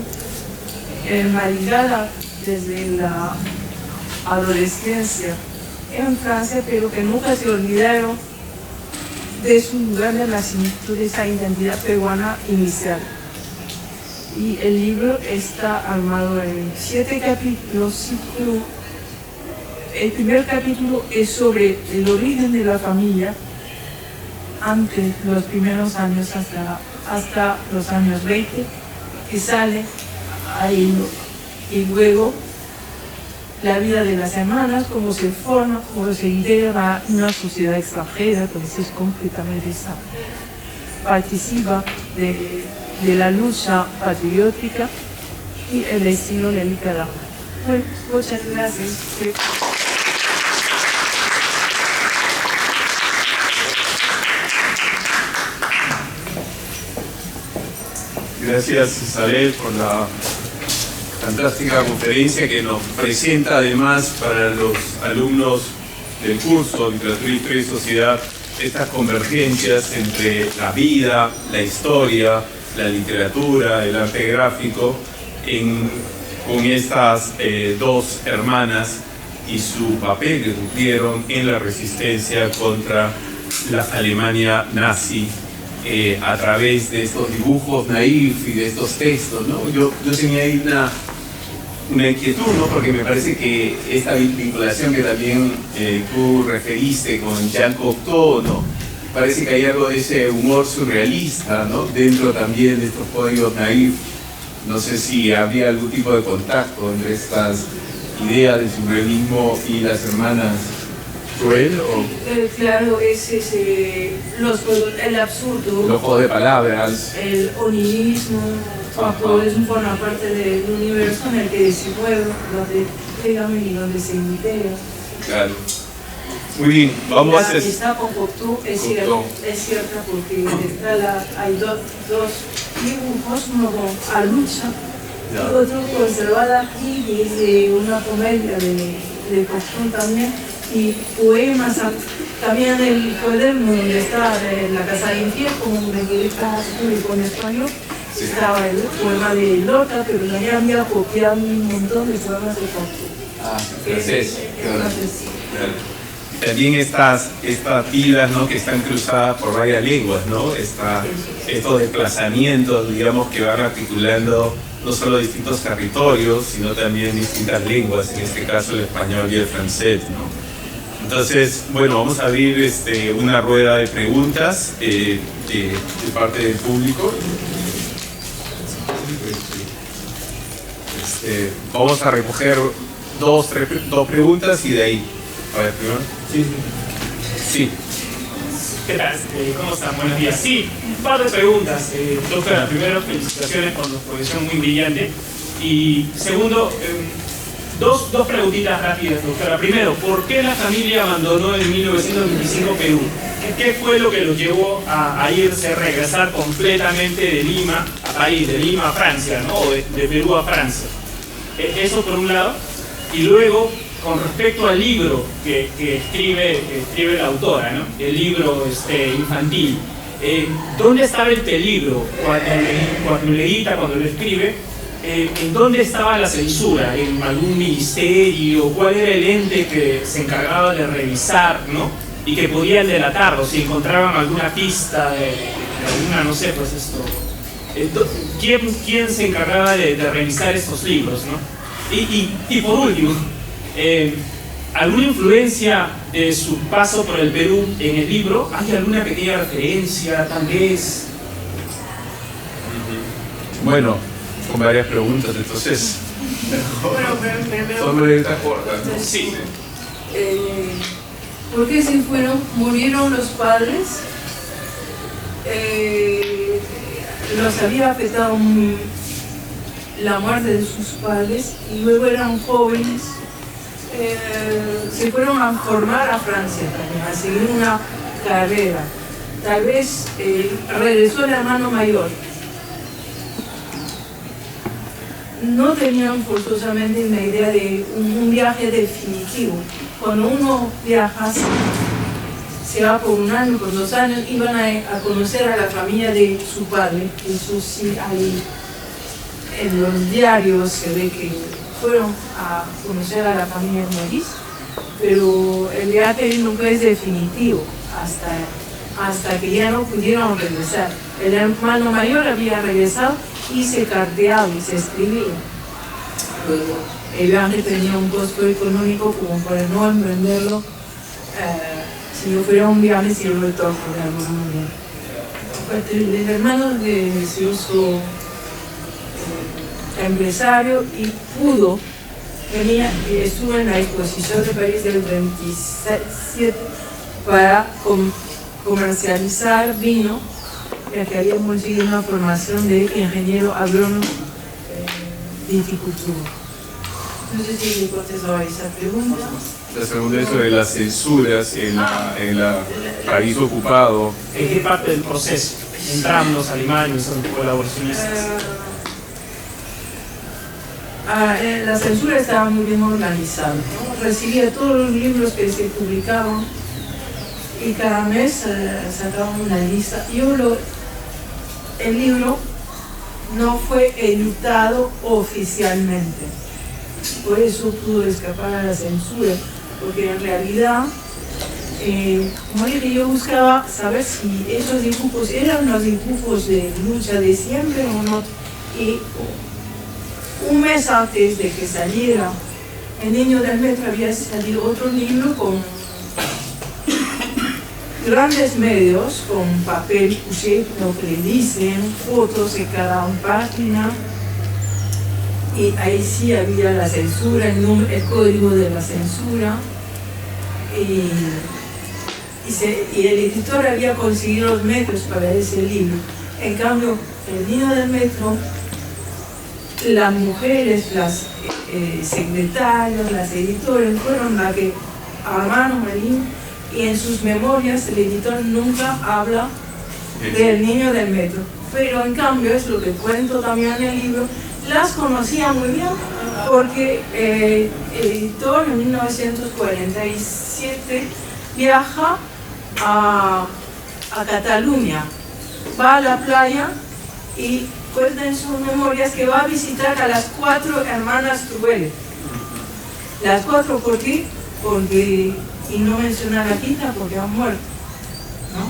B: maridadas desde la adolescencia en Francia, pero que nunca se olvidaron de su lugar de nacimiento, de esa identidad peruana inicial. Y el libro está armado en 7 capítulos. El primer capítulo es sobre el origen de la familia antes los primeros años hasta los años 20, que sale ahí, y luego la vida de las hermanas, cómo se forma, cómo se integra en una sociedad extranjera, entonces completamente participa de la lucha patriótica y el destino de Nicaragua. Bueno, muchas gracias.
A: Gracias, Isabel, por la fantástica conferencia que nos presenta además para los alumnos del curso Literatura, Historia y Sociedad estas convergencias entre la vida, la historia, la literatura, el arte gráfico con estas dos hermanas y su papel que cumplieron en la resistencia contra la Alemania nazi a través de estos dibujos naif y de estos textos, ¿no? Yo tenía ahí una inquietud, ¿no? Porque me parece que esta vinculación que también tú referiste con Jean Cocteau, ¿no? Parece que hay algo de ese humor surrealista, ¿no? Dentro también de estos códigos naif. No sé si habría algún tipo de contacto entre estas ideas del surrealismo y las hermanas Cruel o...
B: Claro, es el absurdo,
A: los juegos de palabras,
B: el onirismo, todo eso forma parte del universo en el que se mueve, donde pégame y donde se integra.
A: Claro. Muy bien, vamos a hacer...
B: La está con Cocteau es cierta porque hay dos dibujos, uno con Alucha y otro conservada aquí, y es de una comedia de Cocteau también, y poemas también el cuaderno donde está la casa de infierno, como que está público en español. Estaba el poema de Lorca, pero también había copiado un montón de poemas de Cocteau.
A: Ah, francés. Claro. También estas pilas, ¿no? Que están cruzadas por varias lenguas, ¿no? Estos desplazamientos, digamos, que van articulando no solo distintos territorios, sino también distintas lenguas, en este caso el español y el francés, ¿no? Entonces, bueno, vamos a abrir una rueda de preguntas de parte del público. Vamos a recoger dos preguntas y de ahí. A ver, primero. Sí.
D: ¿Qué tal? ¿Cómo están? Buenos días. Sí, un par de preguntas. Doctora, primero, felicitaciones por la exposición muy brillante. Y segundo, dos preguntitas rápidas, doctora. Primero, ¿por qué la familia abandonó en 1925 Perú? ¿Qué fue lo que los llevó a regresar completamente de Lima a París, de Lima a Francia, ¿no? O de Perú a Francia? Eso por un lado. Y luego, con respecto al libro que escribe la autora, ¿no? El libro infantil, ¿dónde estaba el peligro cuando lo escribe? ¿En dónde estaba la censura? ¿En algún ministerio? ¿Cuál era el ente que se encargaba de revisar, ¿no? Y que podía delatarlo, si encontraban alguna pista de alguna, no sé, pues esto... ¿Quién se encargaba de revisar estos libros, ¿no? Y por último, ¿alguna influencia de su paso por el Perú en el libro? ¿Hay alguna pequeña referencia, tal vez?
A: Bueno, con varias preguntas, entonces. Son preguntas cortas, ¿no?
D: Sí.
B: ¿Por qué se fueron? ¿Murieron los padres? Los había afectado la muerte de sus padres y luego eran jóvenes. Se fueron a formar a Francia también, a seguir una carrera. Tal vez regresó el hermano mayor. No tenían forzosamente una idea de un viaje definitivo. Cuando uno viaja, se va por un año, por 2 años, iban a conocer a la familia de su padre. Eso sí, hay en los diarios se ve que fueron a conocer a la familia de Maurice, pero el viaje nunca es definitivo hasta que ya no pudieron regresar. El hermano mayor había regresado y se carteaba y se escribía. Luego, el viaje tenía un costo económico como para no emprenderlo si no fuera un viaje sin retorno de alguna manera. El hermano se hizo empresario y estuvo en la exposición de París del 27 para comercializar vino, ya que había conseguido una formación de ingeniero agrónomo viticultor. No sé si le contestaba esa pregunta.
A: La segunda es sobre las censuras en la París ocupado.
D: ¿En qué parte del proceso entraron los alemanes, son colaboracionistas?
B: La censura estaba muy bien organizada, ¿no? Recibía todos los libros que se publicaban y cada mes sacaban una lista. El libro no fue editado oficialmente, por eso pudo escapar a la censura, porque en realidad como dije, yo buscaba saber si esos dibujos eran los dibujos de lucha de siempre o no. Y un mes antes de que saliera El Niño del Metro había salido otro libro con grandes medios, con papel couché, lo que le dicen, fotos de cada página. Y ahí sí había la censura, el código de la censura. Y el editor había conseguido los medios para ese libro. En cambio, El Niño del Metro, las mujeres, las secretarias, las editoras fueron las que armaron el libro, y en sus memorias el editor nunca habla del Niño del Metro. Pero en cambio, es lo que cuento también en el libro, las conocía muy bien, porque el editor en 1947 viaja a Cataluña, va a la playa y cuenta en sus memorias que va a visitar a las 4 hermanas Teruel. Las 4, ¿por qué? Y no menciona la quinta porque han muerto, ¿no?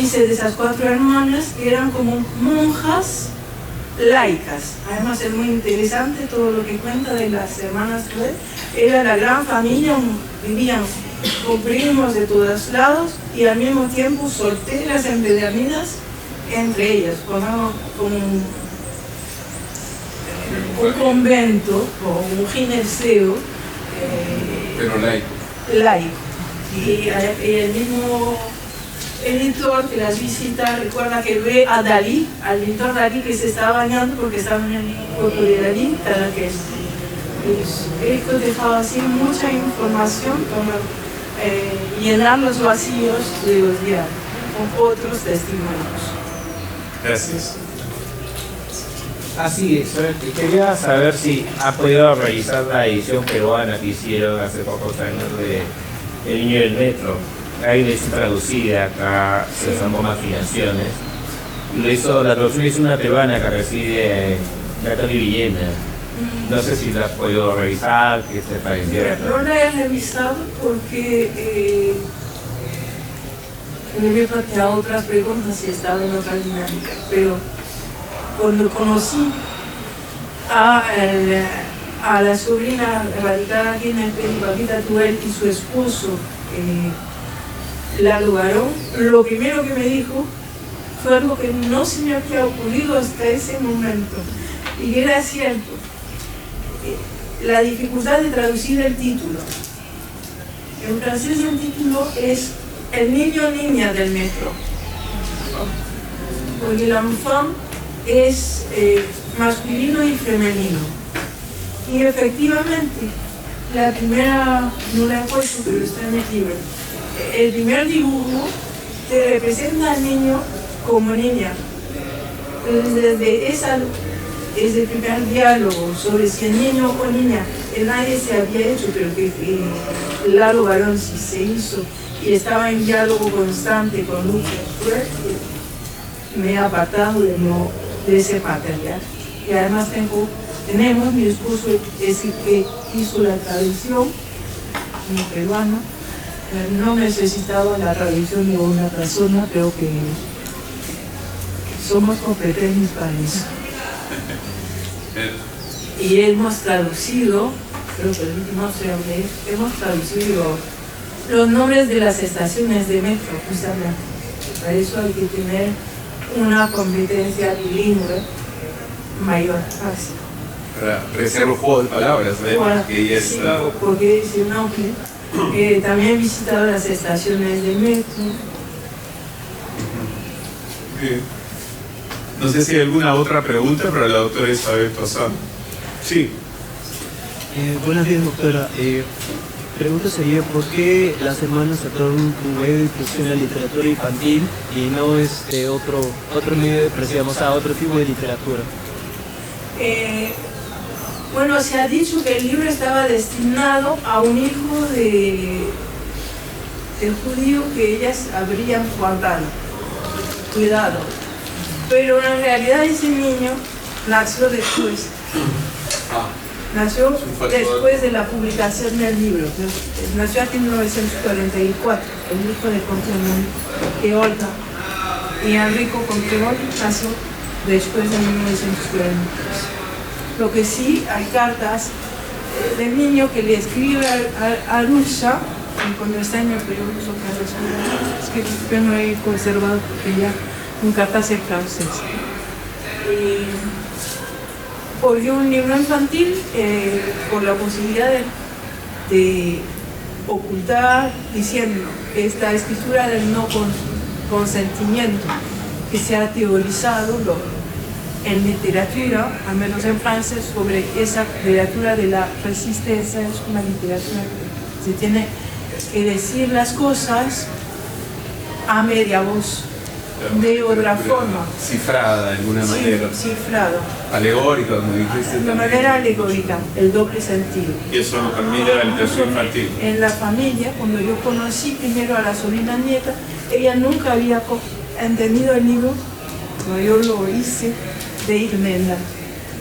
B: Dice de esas 4 hermanas que eran como monjas laicas. Además es muy interesante todo lo que cuenta de las hermanas Teruel. Era la gran familia, vivían con primos de todos lados y al mismo tiempo solteras, empedernidas entre ellas, como un convento o un gineceo,
A: pero
B: laico. Y el mismo editor que las visita recuerda que ve a Dalí, al pintor Dalí, que se está bañando porque estaba en el foto de Dalí, cada que esto dejaba así mucha información, como llenar los vacíos de los diarios con otros testimonios.
A: Gracias.
E: Así es, quería saber si ha podido revisar la edición peruana que hicieron hace pocos años de El Niño del Metro. Hay una edición traducida, acá se llamó Imaginaciones. La traducción hizo una peruana que reside en Gato y Villena. No sé si la has podido revisar, que te pareciera.
B: No la he revisado porque me había planteado otras preguntas y he estado en otra dinámica, pero cuando conocí a la sobrina radicada aquí en el Perú, Paquita Teruel, y su esposo, Lalo Barón, lo primero que me dijo fue algo que no se me había ocurrido hasta ese momento, y que era cierto, la dificultad de traducir el título. En francés el título es El niño niña del metro, porque l'enfant es masculino y femenino. Y efectivamente, la primera, no la he puesto, pero está en el libro, el primer dibujo te representa al niño como niña. Desde el primer diálogo sobre si el niño o niña, nadie se había hecho, pero que Lalo Barón sí se hizo, y estaba en diálogo constante con Lucas Fuerte, me he apartado de ese material. Y además tenemos, mi esposo es el que hizo la traducción, mi peruano, no necesitaba la traducción de una persona, creo que somos competentes para eso. Y hemos traducido, creo que no sé, hemos traducido los nombres de las estaciones de metro, justamente. Para eso hay que tener una competencia bilingüe mayor.
A: Para hacer los juegos de palabras, ¿eh?
B: Bueno,
A: que ella
B: sí,
A: está...
B: porque dice un hombre que también he visitado las estaciones de metro.
A: Bien. No sé si hay alguna otra pregunta, pero la doctora Isabel Tozán. Sí.
F: Buenos días, doctora. Pregunta sería, ¿por qué las hermanas trataron un medio de difusión de la literatura infantil y no otro medio de, decíamos, otro tipo de literatura?
B: Bueno, se ha dicho que el libro estaba destinado a un hijo del judío que ellas habrían guardado, cuidado. Pero en realidad ese niño nació después. nació después de la publicación del libro. Nació aquí en 1944, el hijo de Contremón y Olga. Y Enrico Contremón nació después de 1943. Lo que sí, hay cartas del niño que le escribe a Rusia, y cuando está en el Perú, son cartas que yo no he conservado porque ya en cartas en francés. Porque un libro infantil, por la posibilidad de ocultar, diciendo que esta escritura del no consentimiento que se ha teorizado en literatura, al menos en francés, sobre esa literatura de la resistencia, es una literatura que se tiene que decir las cosas a media voz, de otra forma.
A: Cifrada de alguna manera.
B: Cifrado.
A: Alegórica, como dijiste.
B: De manera alegórica, el doble sentido.
A: Y eso lo permite la literatura infantil.
B: En la familia, cuando yo conocí primero a la sobrina nieta, ella nunca había entendido el libro, como yo lo hice, de Irmenda.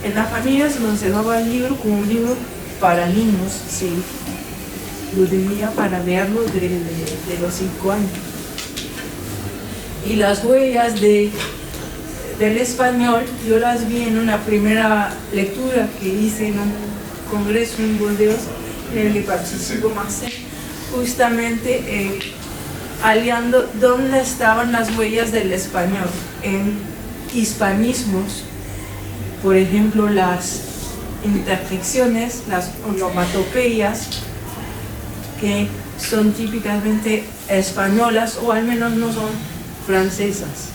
B: En la familia se conservaba el libro como un libro para niños, sí. Lo tenía para leerlo de los 5 años. Y las huellas del español, yo las vi en una primera lectura que hice en un congreso en Burdeos, en el que participó Marcel, justamente aliando dónde estaban las huellas del español, en hispanismos, por ejemplo, las interjecciones, las onomatopeyas, que son típicamente españolas, o al menos no son francesas,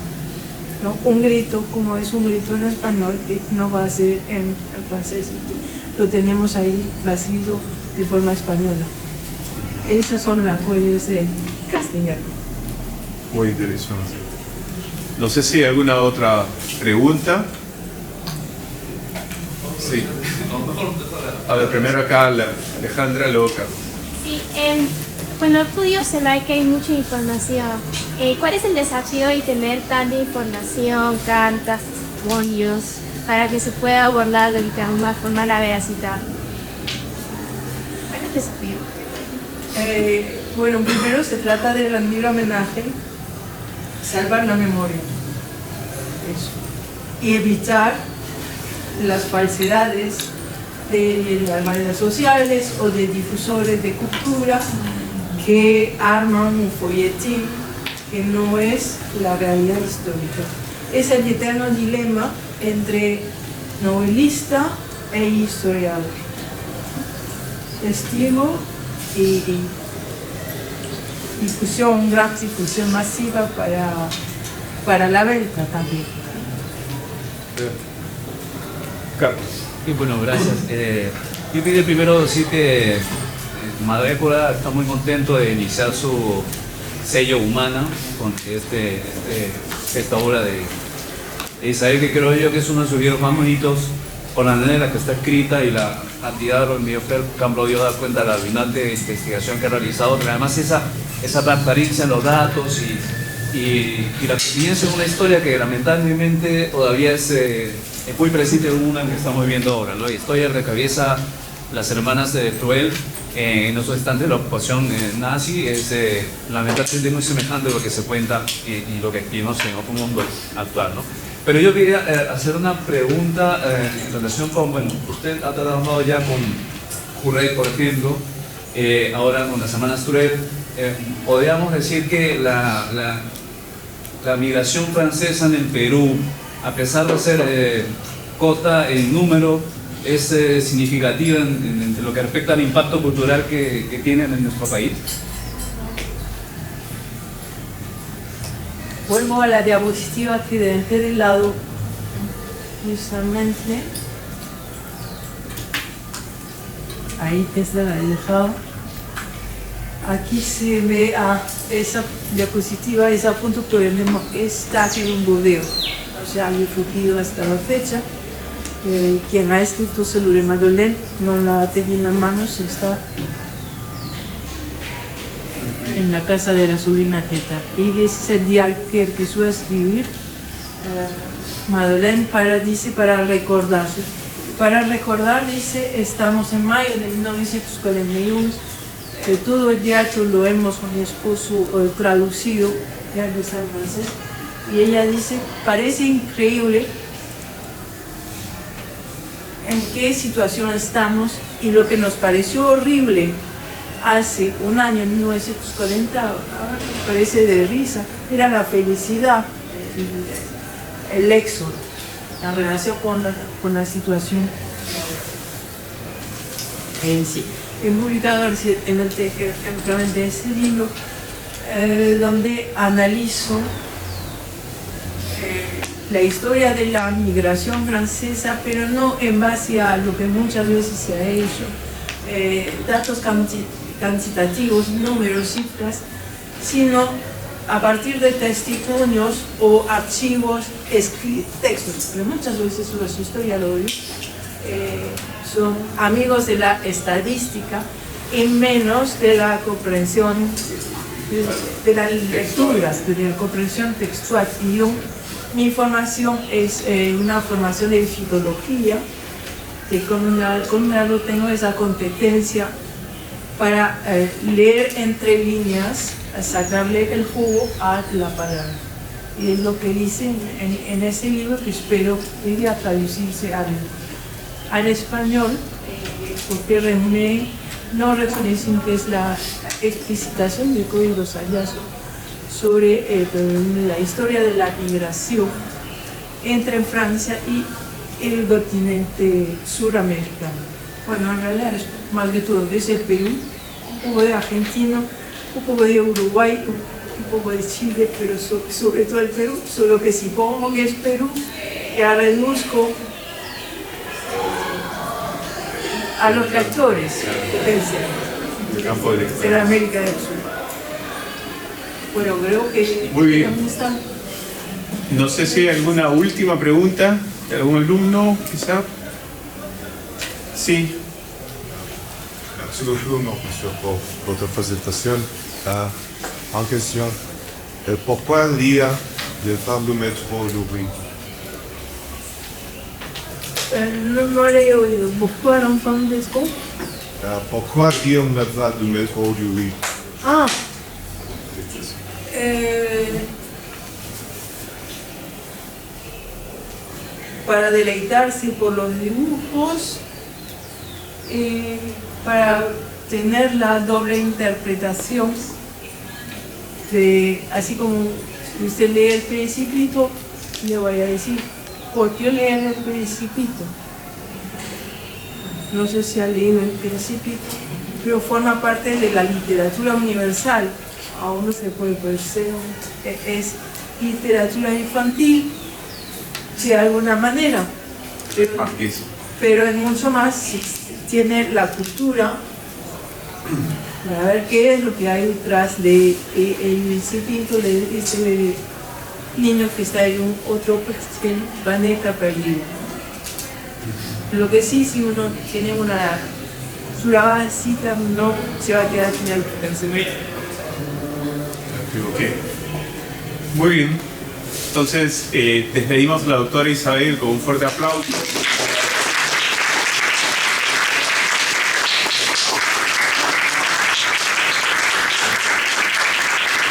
B: ¿no? Un grito, como es un grito en español, que no va a ser en francés, lo tenemos ahí escrito de forma española. Esas son las huellas de castellano.
A: Muy interesante. No sé si hay alguna otra pregunta. Sí. A ver, primero acá Alejandra Loca.
G: Sí, cuando estudio se ve que hay mucha información. ¿Cuál es el desafío de tener tanta información, tantos testimonios, para que se pueda abordar de una forma la veracidad? ¿Cuál es el desafío?
B: Bueno, primero se trata de rendir homenaje, salvar la memoria. Eso. Y evitar las falsedades de las redes sociales o de difusores de cultura que arman un folletín que no es la realidad histórica. Es el eterno dilema entre novelista e historiador, testigo y difusión, gran difusión masiva para la venta también.
A: Carlos.
H: Y bueno, gracias. Yo quería primero decir que Madrécora está muy contento de iniciar su sello Humana con esta obra de Isabel, que creo yo que es uno de sus libros más bonitos, por la manera en la que está escrita y la cantidad de que han podido dar cuenta de la abundante investigación que ha realizado, pero además esa transparencia en los datos y la experiencia de una historia que lamentablemente todavía es muy presente en una que estamos viviendo ahora, ¿no? La historia de cabeza las hermanas de Cruel en los estantes de la ocupación nazi es lamentablemente muy semejante a lo que se cuenta y lo que vivimos en otro mundo actual, ¿no? Pero yo quería hacer una pregunta en relación con, bueno, usted ha trabajado ya con Jurey, por ejemplo, ahora con las hermanas Cruel. Podríamos decir que la migración francesa en el Perú, a pesar de ser corta en número, es significativa en lo que respecta al impacto cultural que tienen en nuestro país.
B: Vuelvo a la diapositiva que dejé de lado, justamente. Ahí está la he dejado. Aquí se ve esa diapositiva, es a punto que está en un Burdeos. O sea, hay surgido hasta la fecha. Quien ha escrito Celure Madeleine no la tenía en las manos, está en la casa de la sobrina Jeta. Y ese es el diario que empezó a escribir Madeleine dice para recordarse. Para recordar, dice, estamos en mayo de 1941, todo el teatro lo hemos con mi esposo traducido ya de San francés, y ella dice, parece increíble en qué situación estamos, y lo que nos pareció horrible hace un año, en 1940, ahora nos parece de risa, era la felicidad, el éxodo, la relación con la situación en sí. He publicado en ese libro donde analizo la historia de la migración francesa, pero no en base a lo que muchas veces se ha hecho, datos cantitativos, números, cifras, sino a partir de testimonios o archivos, textos, pero muchas veces los historiadores son amigos de la estadística y menos de la comprensión de las lecturas, de la comprensión textual. Y mi formación es una formación de filología, que con una no tengo esa competencia para leer entre líneas, sacarle el jugo a la palabra. Y es lo que dice en ese libro, que espero llegue a traducirse al español, porque René no reconocen que es la explicitación de códigos hallazgos sobre la historia de la migración entre Francia y el continente suramericano. Bueno, en realidad es más que todo desde el Perú, un poco de Argentina, un poco de Uruguay, un poco de Chile, pero sobre todo el Perú, solo que si pongo que es Perú, ya reduzco a los lectores de la América del Sur. Bueno, creo que...
A: Muy bien. No sé si hay alguna última pregunta de algún alumno, quizá. Sí.
I: Merci beaucoup, monsieur, pour votre présentation. En question, pourquoi lire le tableau métro aujourd'hui?
B: No le he oído. ¿Pourquoi l'enfant des cons?
I: Pourquoi lire le tableau métro aujourd'hui?
B: Ah. Para deleitarse por los dibujos, para tener la doble interpretación, así como si usted lee el Principito, le voy a decir, ¿por qué leer el Principito? No sé si ha leído el Principito, pero forma parte de la literatura universal. Aún no se puede ser, es literatura infantil de alguna manera, pero es mucho más, tiene la cultura para ver qué es lo que hay detrás de el Principito, de ese niño que está en un otro planeta perdido. Lo que sí, si uno tiene una cultura básica, no se va a quedar sin el pensamiento.
A: Okay. Muy bien. Entonces, despedimos a la doctora Isabel con un fuerte aplauso.